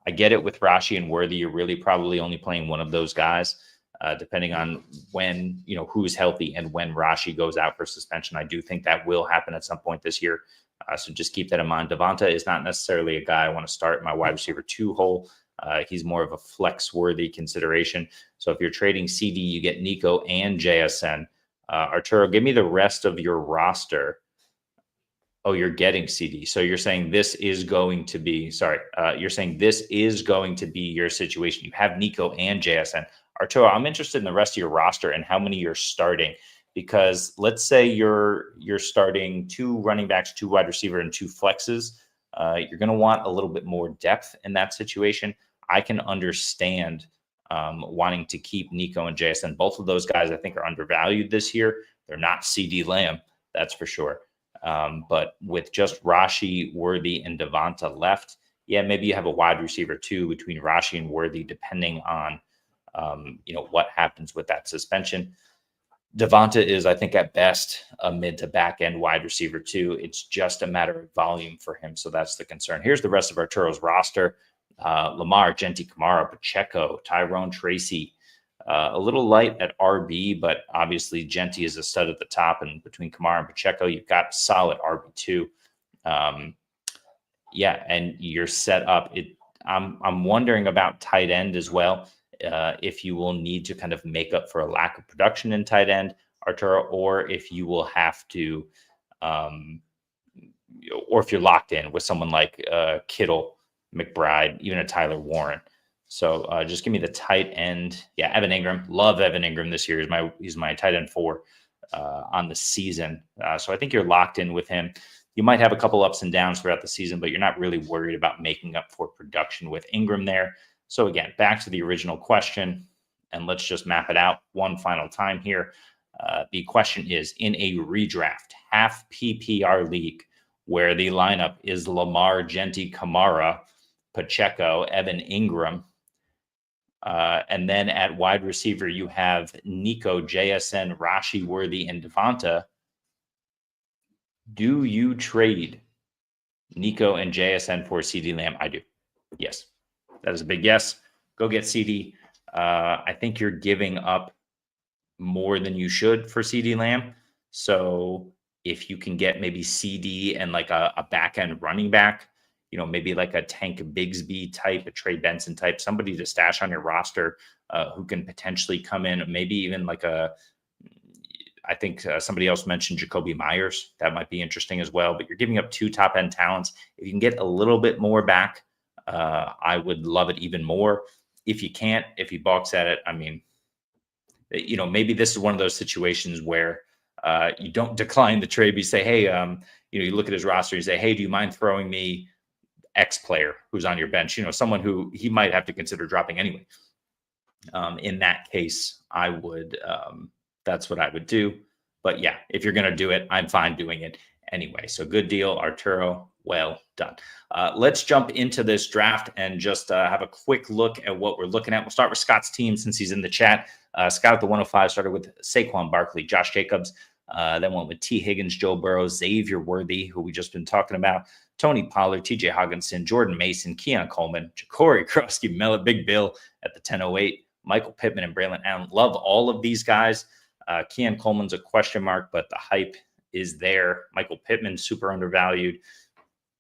I get it with Rashi and Worthy. You're really probably only playing one of those guys. depending on when, who's healthy and when Rashi goes out for suspension. I do think that will happen at some point this year. So just keep that in mind. Devonta is not necessarily a guy I want to start in my wide receiver 2 hole. He's more of a flex-worthy consideration. So if you're trading CD, you get Nico and JSN. Arturo, give me the rest of your roster. Oh, you're getting CD. So you're saying this is going to be, you're saying this is going to be your situation. You have Nico and JSN. Arturo, I'm interested in the rest of your roster and how many you're starting, because let's say you're starting 2 running backs, 2 wide receiver, and 2 flexes. You're going to want a little bit more depth in that situation. I can understand wanting to keep Nico and JSN. Both of those guys, I think, are undervalued this year. They're not CD Lamb, that's for sure. But with just Rashi, Worthy, and Devonta left, maybe you have a wide receiver 2 between Rashi and Worthy, depending on what happens with that suspension. Devonta is, I think, at best a mid to back end wide receiver 2. It's just a matter of volume for him. So that's the concern. Here's the rest of Arturo's roster. Lamar, Genti, Kamara, Pacheco, Tyrone, Tracy, a little light at RB, but obviously Genti is a stud at the top, and between Kamara and Pacheco, you've got solid RB2. And you're set up. I'm wondering about tight end as well. If you will need to kind of make up for a lack of production in tight end, Arturo, or if you will have to, or if you're locked in with someone like Kittle, McBride, even a Tyler Warren. So just give me the tight end. Yeah, Evan Ingram. Love Evan Ingram this year. He's my tight end 4 on the season. So I think you're locked in with him. You might have a couple ups and downs throughout the season, but you're not really worried about making up for production with Ingram there. So again, back to the original question, and let's just map it out one final time here. The question is, in a redraft, half PPR league, where the lineup is Lamar, Genti, Kamara, Pacheco, Evan Ingram, and then at wide receiver, you have Nico, JSN, Rashi, Worthy, and Devonta. Do you trade Nico and JSN for CD Lamb? I do. Yes. That is a big yes. Go get CD. I think you're giving up more than you should for CD Lamb. So if you can get maybe CD and like a back end running back, maybe like a Tank Bigsby type, a Trey Benson type, somebody to stash on your roster who can potentially come in, maybe even like I think somebody else mentioned Jacoby Myers. That might be interesting as well, but you're giving up 2 top end talents. If you can get a little bit more back, I would love it even more. If you can't, if he balks at it, I mean, maybe this is one of those situations where you don't decline the trade. But you say, hey, you look at his roster, you say, hey, do you mind throwing me X player who's on your bench? Someone who he might have to consider dropping anyway. In that case, I would, that's what I would do. But yeah, if you're going to do it, I'm fine doing it anyway. So good deal, Arturo. Well done. Let's jump into this draft and just have a quick look at what we're looking at. We'll start with Scott's team since he's in the chat. Scott at the 105 started with Saquon Barkley, Josh Jacobs, then went with T. Higgins, Joe Burrow, Xavier Worthy, who we just been talking about, Tony Pollard, TJ Hawkinson, Jordan Mason, Keon Coleman, Ja'Cory Krosky, Mellet, Big Bill at the 1008, Michael Pittman and Braylon Allen. Love all of these guys. Keon Coleman's a question mark, but the hype is there. Michael Pittman, super undervalued.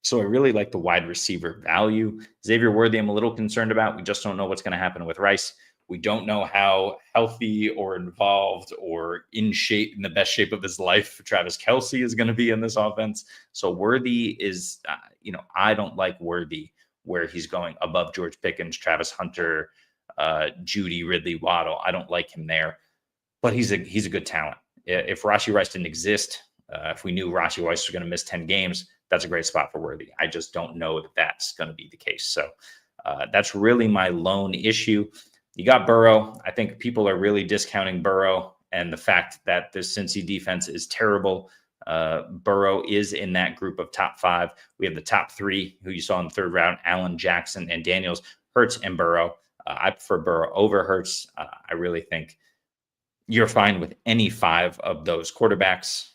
So I really like the wide receiver value. Xavier Worthy, I'm a little concerned about. We just don't know what's going to happen with Rice. We don't know how healthy or involved or in the best shape of his life Travis Kelce is going to be in this offense. So Worthy is, I don't like Worthy where he's going above George Pickens, Travis Hunter, Judy, Ridley, Waddle. I don't like him there, but he's a good talent. If Rashee Rice didn't exist, if we knew Rashee Rice was going to miss 10 games, that's a great spot for Worthy. I just don't know that that's going to be the case. So that's really my lone issue. You got Burrow. I think people are really discounting Burrow and the fact that this Cincy defense is terrible. Burrow is in that group of top 5. We have the top 3 who you saw in the 3rd round, Allen, Jackson, and Daniels, Hurts, and Burrow. I prefer Burrow over Hurts. I really think you're fine with any 5 of those quarterbacks.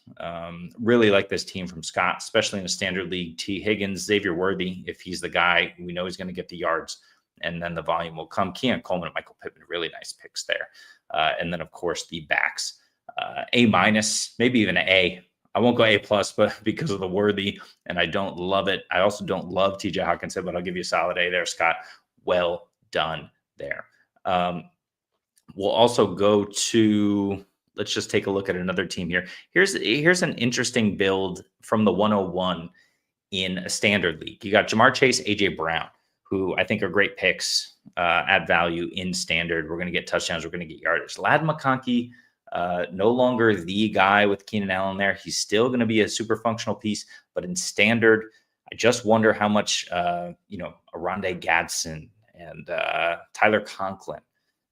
Really like this team from Scott, especially in a standard league. T. Higgins, Xavier Worthy, if he's the guy, we know he's going to get the yards and then the volume will come. Keon Coleman and Michael Pittman, really nice picks there. And then, of course, the backs, A minus, maybe even an A. I won't go A plus, but because of the worthy, and I don't love it. I also don't love TJ Hawkinson, but I'll give you a solid A there, Scott. Well done there. We'll also go to, let's just take a look at another team here. Here's an interesting build from the 101 in a standard league. You got Jamar Chase, AJ Brown, who I think are great picks at value in standard. We're going to get touchdowns. We're going to get yardage. Ladd McConkey, no longer the guy with Keenan Allen there. He's still going to be a super functional piece, but in standard, I just wonder how much, Arondé Gadsden and Tyler Conklin,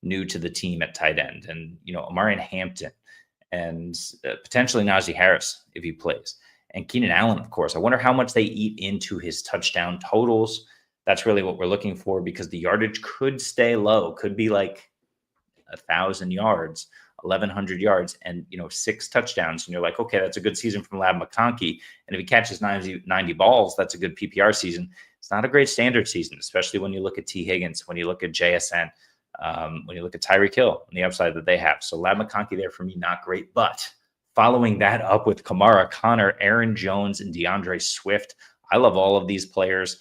new to the team at tight end, and, Amarian Hampton and potentially Najee Harris if he plays. And Keenan Allen, of course. I wonder how much they eat into his touchdown totals. That's really what we're looking for, because the yardage could stay low, could be like 1,000 yards, 1,100 yards, and 6 touchdowns. And you're like, okay, that's a good season from Ladd McConkey. And if he catches 90 balls, that's a good PPR season. It's not a great standard season, especially when you look at T. Higgins, when you look at JSN, when you look at Tyreek Hill and the upside that they have. So Ladd McConkey there for me, not great. But following that up with Kamara Connor, Aaron Jones, and DeAndre Swift, I love all of these players.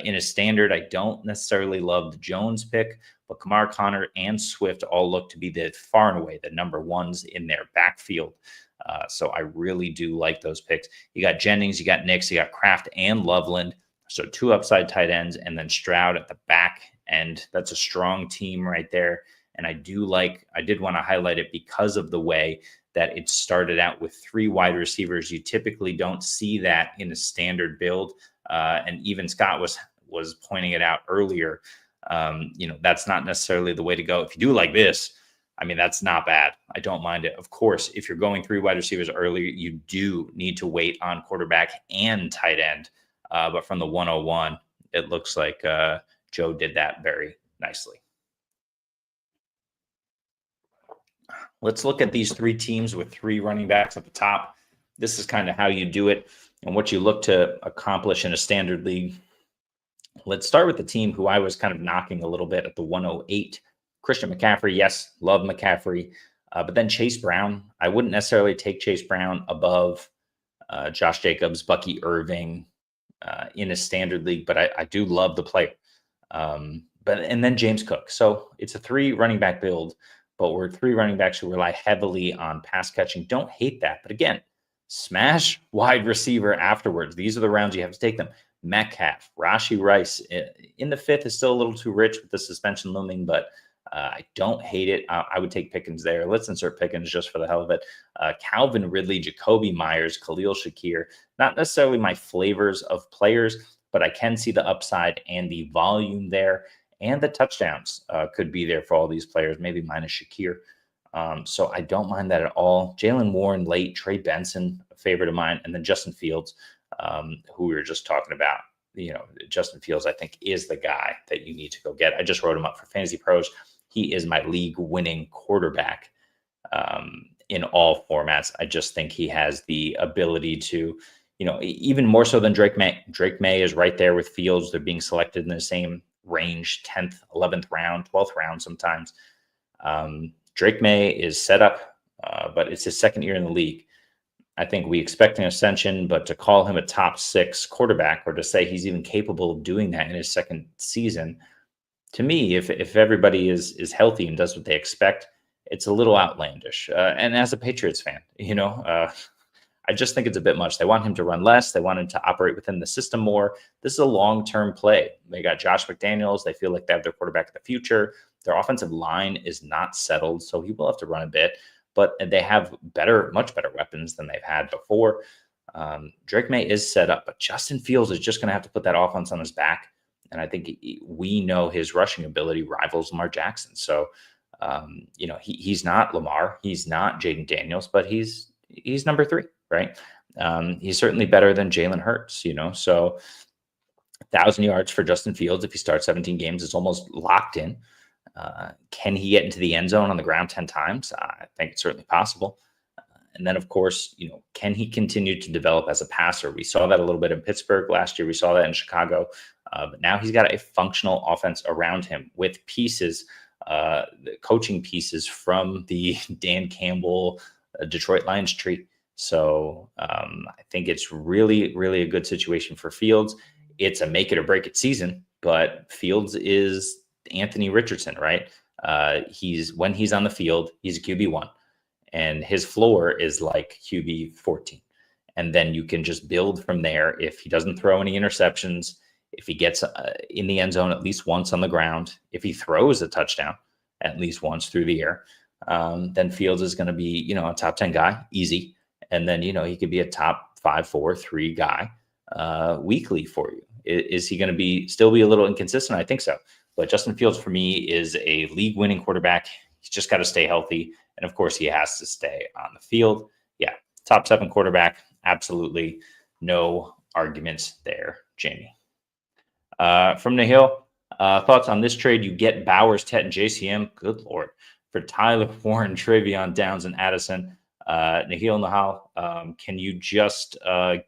In a standard, I don't necessarily love the Jones pick, but Kamara Connor and Swift all look to be the far and away the number ones in their backfield. So I really do like those picks. You got Jennings, you got Nix, you got Kraft and Loveland. So 2 upside tight ends, and then Stroud at the back end. That's a strong team right there. And I did want to highlight it because of the way that it started out with 3 wide receivers. You typically don't see that in a standard build. And even Scott was pointing it out earlier. That's not necessarily the way to go. If you do like this, I mean, that's not bad. I don't mind it. Of course, if you're going 3 wide receivers early, you do need to wait on quarterback and tight end. But from the 101, it looks like Joe did that very nicely. Let's look at these 3 teams with 3 running backs at the top. This is kind of how you do it and what you look to accomplish in a standard league. Let's start with the team who I was kind of knocking a little bit at the 108. Christian McCaffrey, yes, love McCaffrey. But then Chase Brown, I wouldn't necessarily take Chase Brown above Josh Jacobs, Bucky Irving in a standard league, but I do love the player. And then James Cook. So it's a 3 running back build, but we're 3 running backs who rely heavily on pass catching. Don't hate that. But again, smash wide receiver afterwards. These are the rounds you have to take them. Metcalf, Rashee Rice in the 5th is still a little too rich with the suspension looming, but I don't hate it. I would take Pickens there. Let's insert Pickens just for the hell of it. Calvin Ridley, Jacoby Myers, Khalil Shakir. Not necessarily my flavors of players, but I can see the upside and the volume there. And the touchdowns could be there for all these players, maybe minus Shakir. So I don't mind that at all. Jalen Warren late, Trey Benson, a favorite of mine, and then Justin Fields, who we were just talking about. Justin Fields, I think, is the guy that you need to go get. I just wrote him up for Fantasy Pros. He is my league-winning quarterback in all formats. I just think he has the ability to, even more so than Drake May. Drake May is right there with Fields. They're being selected in the same range, 10th, 11th round, 12th round sometimes. Drake May is set up, but it's his 2nd year in the league. I think we expect an ascension, but to call him a top 6 quarterback or to say he's even capable of doing that in his 2nd season, to me, if everybody is healthy and does what they expect, it's a little outlandish. And as a Patriots fan, I just think it's a bit much. They want him to run less. They want him to operate within the system more. This is a long-term play. They got Josh McDaniels. They feel like they have their quarterback of the future. Their offensive line is not settled, so he will have to run a bit. But they have much better weapons than they've had before. Drake May is set up, but Justin Fields is just going to have to put that offense on his back. And I think we know his rushing ability rivals Lamar Jackson. So, he's not Lamar. He's not Jaden Daniels, but he's number 3, right? He's certainly better than Jalen Hurts, So 1,000 yards for Justin Fields if he starts 17 games is almost locked in. Can he get into the end zone on the ground 10 times? I think it's certainly possible. And then, of course, can he continue to develop as a passer? We saw that a little bit in Pittsburgh last year. We saw that in Chicago. But now he's got a functional offense around him with pieces, the coaching pieces from the Dan Campbell Detroit Lions tree. So I think it's really, really a good situation for Fields. It's a make it or break it season, but Fields is Anthony Richardson, right? When he's on the field, he's a QB1, and his floor is like QB14. And then you can just build from there. If he doesn't throw any interceptions, if he gets in the end zone at least once on the ground, if he throws a touchdown at least once through the air, then Fields is going to be, a top 10 guy, easy. And then, he could be a top 5, 4, 3 guy weekly for you. Is he going to still be a little inconsistent? I think so. But Justin Fields for me is a league winning quarterback. He's just got to stay healthy. And of course he has to stay on the field. Yeah. Top 7 quarterback. Absolutely no arguments there, Jamie. From Nahil, thoughts on this trade? You get Bowers, Tet, and JCM. Good Lord. For Tyler Warren, Travion Downs, and Addison. Nahil, can you just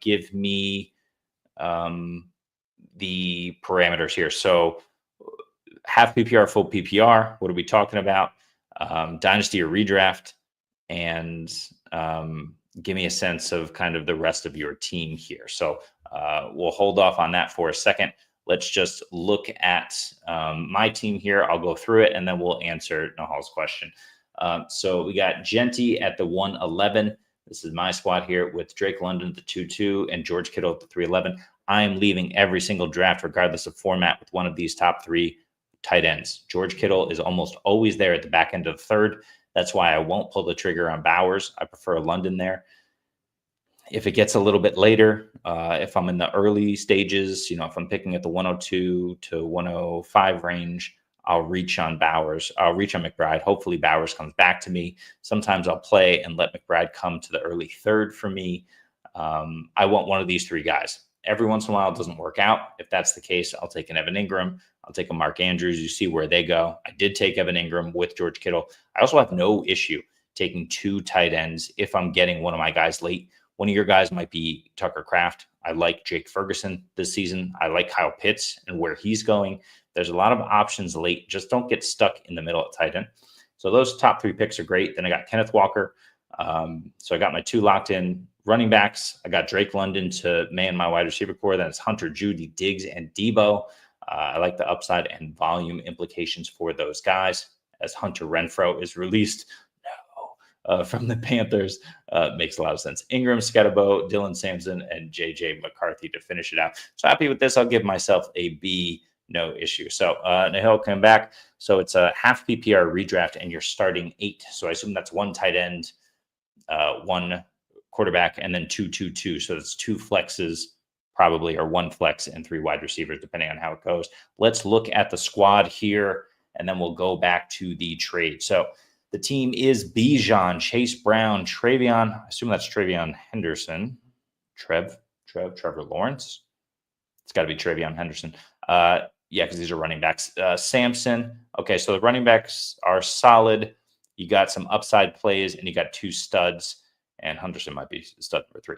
give me the parameters here? So half PPR, full PPR. What are we talking about? Dynasty or redraft? And give me a sense of kind of the rest of your team here. So we'll hold off on that for a second. Let's just look at my team here. I'll go through it, and then we'll answer Nahal's question. So we got Genty at the 111. This is my squad here with Drake London at the 2-2 and George Kittle at the 311. I am leaving every single draft, regardless of format, with one of these top 3 tight ends. George Kittle is almost always there at the back end of the 3rd. That's why I won't pull the trigger on Bowers. I prefer London there. If it gets a little bit later, if I'm in the early stages, if I'm picking at the 102 to 105 range, I'll reach on Bowers. I'll reach on McBride. Hopefully Bowers comes back to me. Sometimes I'll play and let McBride come to the early 3rd for me. I want one of these 3 guys. Every once in a while, it doesn't work out. If that's the case, I'll take an Evan Ingram. I'll take a Mark Andrews. You see where they go. I did take Evan Ingram with George Kittle. I also have no issue taking 2 tight ends if I'm getting one of my guys late. One of your guys might be Tucker Kraft. I like Jake Ferguson this season. I like Kyle Pitts and where he's going. There's a lot of options late. Just don't get stuck in the middle at tight end. So those top 3 picks are great. Then I got Kenneth Walker. So I got my 2 locked in running backs. I got Drake London to man my wide receiver core. Then it's Hunter, Judy, Diggs, and Debo. I like the upside and volume implications for those guys. As Hunter Renfrow is released from the Panthers, makes a lot of sense. Ingram, Sketabo, Dylan Sampson, and JJ McCarthy to finish it out. So happy with this. I'll give myself a B. No issue. So Nahil come back. So it's a half PPR redraft, and you're starting 8. So I assume that's 1 tight end, 1 quarterback, and then 2-2-2. So it's 2 flexes probably, or 1 flex and 3 wide receivers, depending on how it goes. Let's look at the squad here, and then we'll go back to the trade. So the team is Bijan, Chase Brown, Travion. I assume that's Travion Henderson. Trevor Lawrence. It's got to be Travion Henderson. Yeah, because these are running backs. Samson. Okay, so the running backs are solid. You got some upside plays, and you got 2 studs. And Henderson might be stud number 3.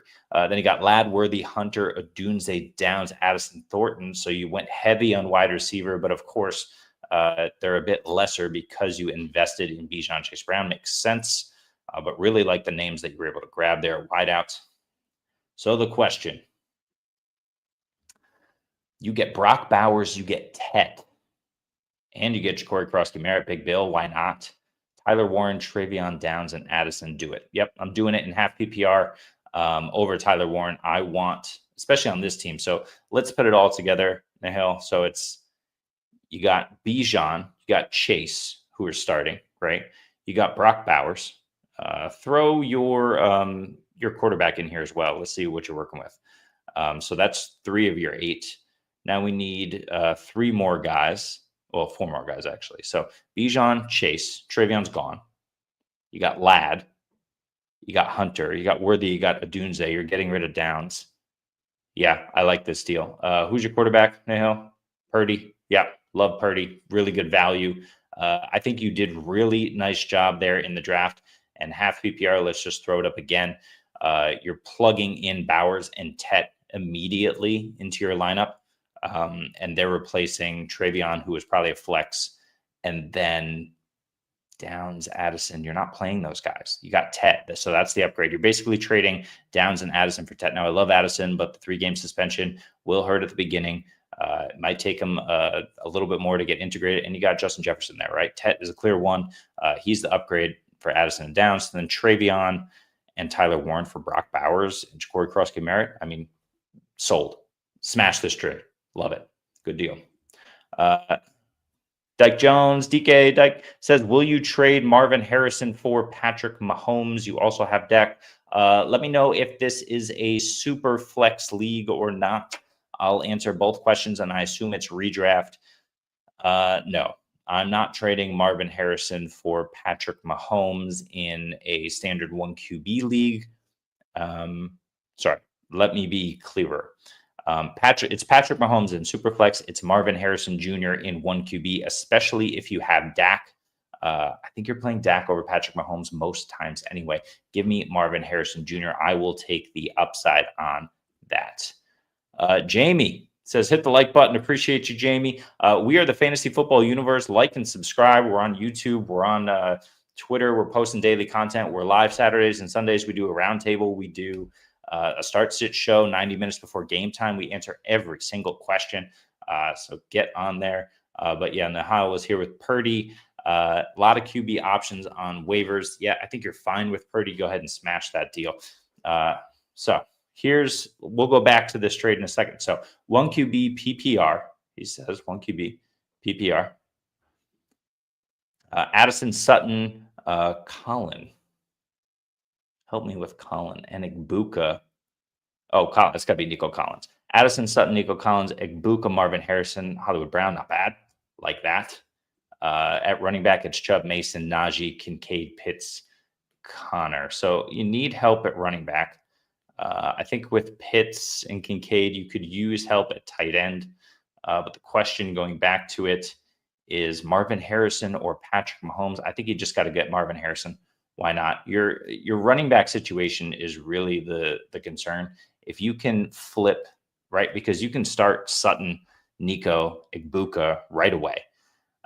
Then you got Ladworthy, Hunter, Odunze, Downs, Addison, Thornton. So you went heavy on wide receiver, but of course, they're a bit lesser because you invested in Bijan, Chase Brown. Makes sense, but really like the names that you were able to grab there, wideouts. So the question, you get Brock Bowers, you get Tet, and you get Ja'Cory Cross-Merritt, Big Bill. Why not? Tyler Warren, Travion Downs, and Addison. Do it. Yep, I'm doing it in half PPR over Tyler Warren. I want, especially on this team. So let's put it all together, Nahil. So it's, you got Bijan, you got Chase, who are starting, right? You got Brock Bowers. Throw your quarterback in here as well. Let's see what you're working with. So that's 3 of your 8. Now we need 3 more guys. Well, 4 more guys, actually. So Bijan, Chase, Travion's gone. You got Ladd. You got Hunter. You got Worthy. You got Odunze. You're getting rid of Downs. Yeah, I like this deal. Who's your quarterback, Nahil? Purdy. Yeah, love Purdy. Really good value. I think you did really nice job there in the draft. And half PPR, let's just throw it up again. You're plugging in Bowers and Tet immediately into your lineup. And they're replacing Travion, who was probably a flex, and then Downs, Addison. You're not playing those guys. You got Tet, so that's the upgrade. You're basically trading Downs and Addison for Tet. Now, I love Addison, but the 3-game suspension will hurt at the beginning. It might take him a little bit more to get integrated. And you got Justin Jefferson there, right? Tet is a clear one. He's the upgrade for Addison and Downs. And then Travion and Tyler Warren for Brock Bowers and Corey Cross-Merritt. I mean, sold. Smash this trade. Love it. Good deal. Dyke Jones, DK Dyke says, will you trade Marvin Harrison for Patrick Mahomes? You also have Dak. Let me know if this is a super flex league or not. I'll answer both questions, and I assume it's redraft. No, I'm not trading Marvin Harrison for Patrick Mahomes in a standard 1 QB league. Sorry, let me be clearer. It's Patrick Mahomes in Superflex. It's Marvin Harrison Jr. in 1 QB, especially if you have Dak. I think you're playing Dak over Patrick Mahomes most times anyway. Give me Marvin Harrison Jr. I will take the upside on that. Jamie says, hit the like button. Appreciate you, Jamie. We are the Fantasy Football Universe. Like and subscribe. We're on YouTube. We're on Twitter. We're posting daily content. We're live Saturdays and Sundays. We do a roundtable. We do a start-sit show 90 minutes before game time. We answer every single question. So get on there. But yeah, Nahal was here with Purdy. A lot of QB options on waivers. Yeah, I think you're fine with Purdy. Go ahead and smash that deal. So we'll go back to this trade in a second. So 1 QB PPR, he says 1 QB PPR. Addison, Sutton, Colin. Help me with Colin. And Igbuka. Oh, Colin. It's got to be Nico Collins. Addison, Sutton, Nico Collins, Igbuka, Marvin Harrison, Hollywood Brown. Not bad. Like that. At running back, it's Chubb, Mason, Najee, Kincaid, Pitts, Connor. So you need help at running back. I think with Pitts and Kincaid, you could use help at tight end. But the question going back to it is Marvin Harrison or Patrick Mahomes. I think you just got to get Marvin Harrison. Why not? Your running back situation is really the concern. If you can flip, right, because you can start Sutton, Nico, Igbuka right away.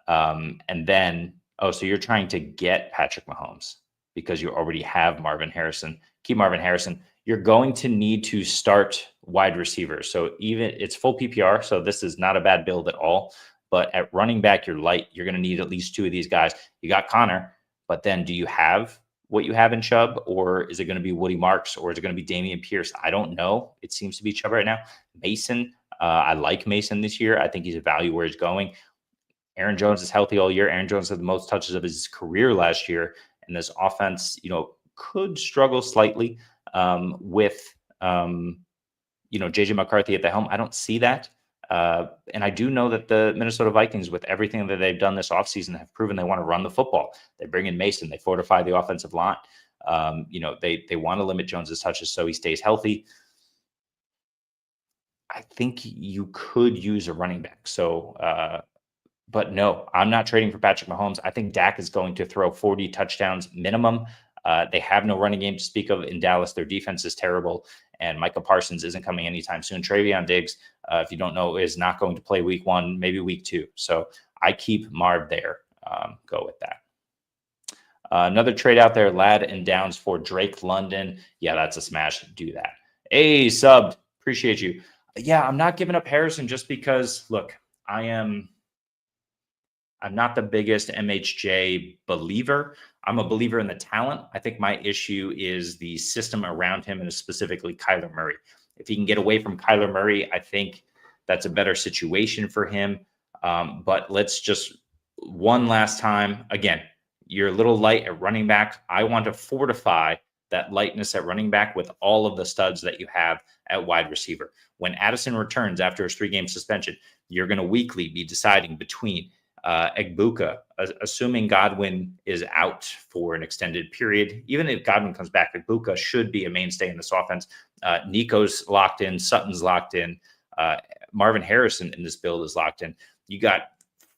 And then, so you're trying to get Patrick Mahomes because you already have Marvin Harrison. Keep Marvin Harrison. You're going to need to start wide receivers. So even it's full PPR, so this is not a bad build at all. But at running back, you're light. You're going to need at least 2 of these guys. You got Connor. But then do you have what you have in Chubb, or is it going to be Woody Marks, or is it going to be Dameon Pierce? I don't know. It seems to be Chubb right now. Mason, I like Mason this year. I think he's a value where he's going. Aaron Jones is healthy all year. Aaron Jones had the most touches of his career last year. And this offense, could struggle slightly with, JJ McCarthy at the helm. I don't see that. And I do know that the Minnesota Vikings, with everything that they've done this offseason, have proven they want to run the football. They bring in Mason. They fortify the offensive line. They want to limit Jones's touches so he stays healthy. I think you could use a running back. So, but no, I'm not trading for Patrick Mahomes. I think Dak is going to throw 40 touchdowns minimum. They have no running game to speak of in Dallas. Their defense is terrible. And Micah Parsons isn't coming anytime soon. Travion Diggs, if you don't know, is not going to play week 1, maybe week 2. So I keep Marv there. Go with that. Another trade out there, Ladd and Downs for Drake London. Yeah, that's a smash. Do that. Hey, subbed. Appreciate you. Yeah, I'm not giving up Harrison just because, look, I'm not the biggest MHJ believer. I'm a believer in the talent. I think my issue is the system around him, and specifically Kyler Murray. If he can get away from Kyler Murray, I think that's a better situation for him. But let's just one last time. Again, you're a little light at running back. I want to fortify that lightness at running back with all of the studs that you have at wide receiver. When Addison returns after his 3-game suspension, you're going to weekly be deciding between Igbuka, assuming Godwin is out for an extended period. Even if Godwin comes back, Igbuka should be a mainstay in this offense. Nico's locked in. Sutton's locked in. Marvin Harrison in this build is locked in. You got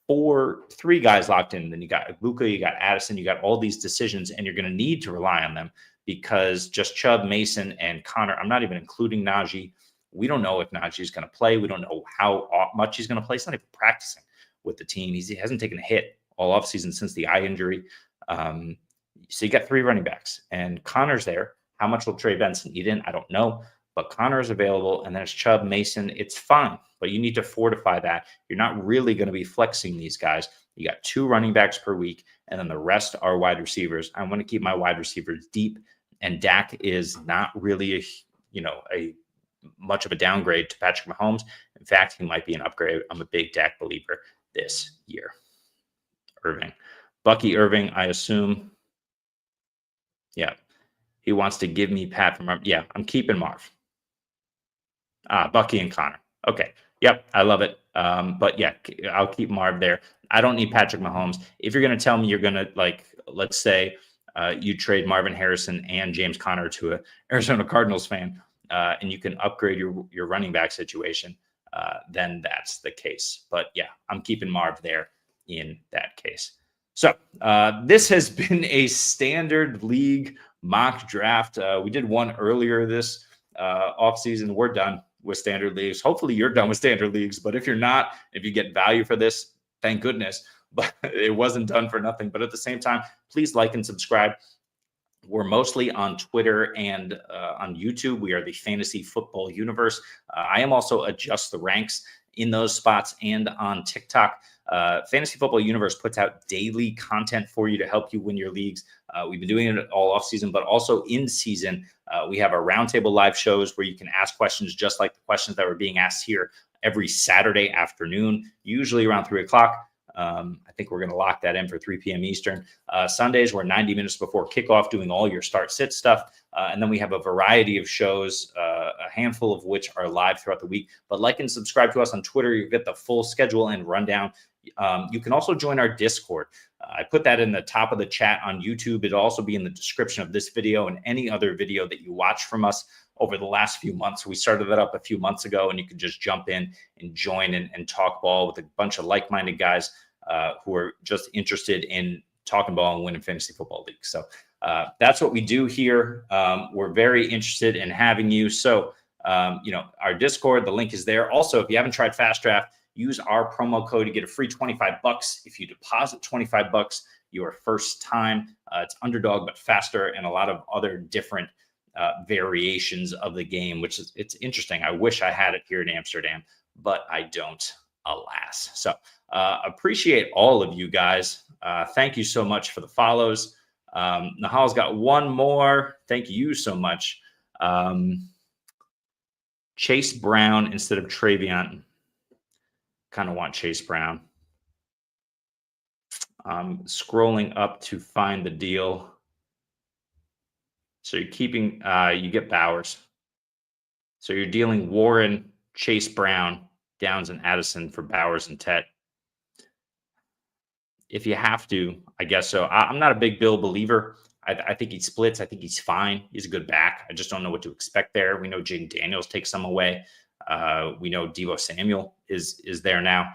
3 guys locked in. Then you got Igbuka, you got Addison, you got all these decisions, and you're going to need to rely on them because just Chubb, Mason, and Connor, I'm not even including Najee We don't know if Najee's going to play. We don't know how much he's going to play. He's not even practicing with the team. He hasn't taken a hit all offseason since the eye injury. So you got 3 running backs, and Connor's there. How much will Trey Benson eat in? I don't know. But Connor is available, and then it's Chubb, Mason. It's fine, but you need to fortify that. You're not really going to be flexing these guys. You got 2 running backs per week, and then the rest are wide receivers. I want to keep my wide receivers deep, and Dak is not really a much of a downgrade to Patrick Mahomes. In fact, he might be an upgrade. I'm a big Dak believer this year. Irving. Bucky Irving, I assume. Yeah. He wants to give me Pat from Marv. Yeah, I'm keeping Marv. Bucky and Connor. Okay. Yep, I love it. But yeah, I'll keep Marv there. I don't need Patrick Mahomes. If you're going to tell me you're going to, let's say you trade Marvin Harrison and James Conner to an Arizona Cardinals fan, and you can upgrade your running back situation, then that's the case. But yeah, I'm keeping Marv there in that case. So this has been a standard league mock draft. We did one earlier this offseason. We're done with standard leagues. Hopefully you're done with standard leagues, but if you're not, if you get value for this, thank goodness. But it wasn't done for nothing. But at the same time, please like and subscribe. We're mostly on Twitter and on YouTube. We are the Fantasy Football Universe. I am also Adjust the Ranks in those spots and on TikTok. Fantasy Football Universe puts out daily content for you to help you win your leagues. We've been doing it all off season, but also in season. We have our roundtable live shows where you can ask questions just like the questions that were being asked here every Saturday afternoon, usually around 3 o'clock. I think we're going to lock that in for 3 p.m. Eastern. Sundays, we're 90 minutes before kickoff doing all your start-sit stuff. And then we have a variety of shows, a handful of which are live throughout the week. But like and subscribe to us on Twitter. You get the full schedule and rundown. You can also join our Discord. I put that in the top of the chat on YouTube. It'll also be in the description of this video and any other video that you watch from us over the last few months. We started that up a few months ago, and you can just jump in and join and talk ball with a bunch of like-minded guys who are just interested in talking ball and winning fantasy football leagues. So that's what we do here. We're very interested in having you. So, our Discord, the link is there. Also, if you haven't tried Fast Draft, use our promo code to get a free $25. If you deposit $25 your first time, it's underdog, but faster, and a lot of other different variations of the game, which is, it's interesting. I wish I had it here in Amsterdam, but I don't, alas. So appreciate all of you guys. Thank you so much for the follows. Nahal's got one more. Thank you so much. Chase Brown instead of Travion. Kind of want Chase Brown. Scrolling up to find the deal. So you're keeping, you get Bowers. So you're dealing Warren, Chase Brown, Downs, and Addison for Bowers and Tet. If you have to, I guess so. I'm not a big Bill believer. I think he splits. I think he's fine. He's a good back. I just don't know what to expect there. We know Jaden Daniels takes some away. We know Deebo Samuel is there now.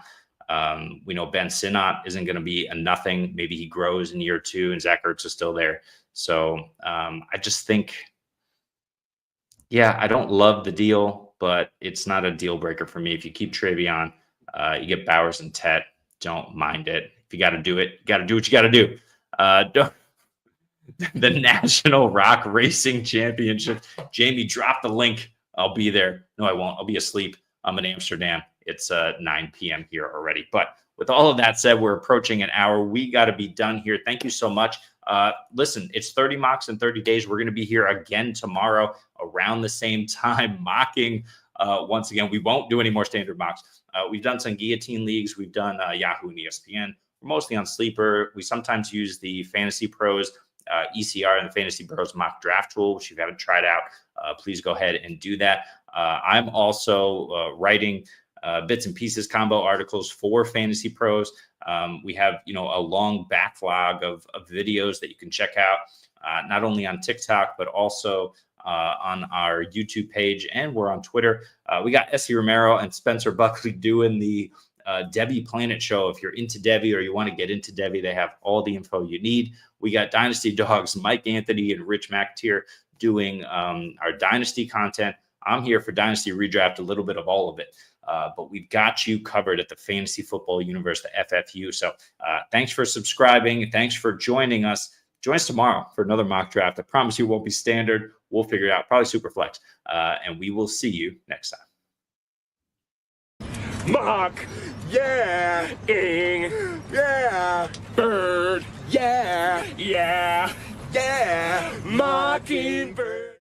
We know Ben Sinnott isn't going to be a nothing. Maybe he grows in year 2, and Zach Ertz is still there. So I just think, I don't love the deal, but it's not a deal breaker for me. If you keep Travion, you get Bowers and Tet. Don't mind it. If you got to do it, you got to do what you got to do. The National Rock Racing Championship. Jamie, drop the link. I'll be there. No, I won't. I'll be asleep. I'm in Amsterdam. It's 9 p.m. here already. But with all of that said, we're approaching an hour. We got to be done here. Thank you so much. Listen, it's 30 mocks in 30 days. We're going to be here again tomorrow around the same time mocking. Once again, we won't do any more standard mocks. We've done some guillotine leagues. We've done Yahoo and ESPN. We're mostly on Sleeper. We sometimes use the Fantasy Pros ECR and the Fantasy Bros mock draft tool, which if you haven't tried out, please go ahead and do that. I'm also writing bits and pieces combo articles for Fantasy Pros. We have, a long backlog of videos that you can check out, not only on TikTok, but also on our YouTube page, and we're on Twitter. We got Essie Romero and Spencer Buckley doing the Debbie Planet show. If you're into Debbie or you want to get into Debbie, they have all the info you need. We got Dynasty Dogs, Mike Anthony and Rich McAteer doing our Dynasty content. I'm here for Dynasty Redraft, a little bit of all of it. But we've got you covered at the Fantasy Football Universe, the FFU. So thanks for subscribing. Thanks for joining us. Join us tomorrow for another mock draft. I promise you it won't be standard. We'll figure it out, probably super flex. And we will see you next time. Mock, yeah, ing, yeah, bird, yeah, yeah, yeah, mockingbird.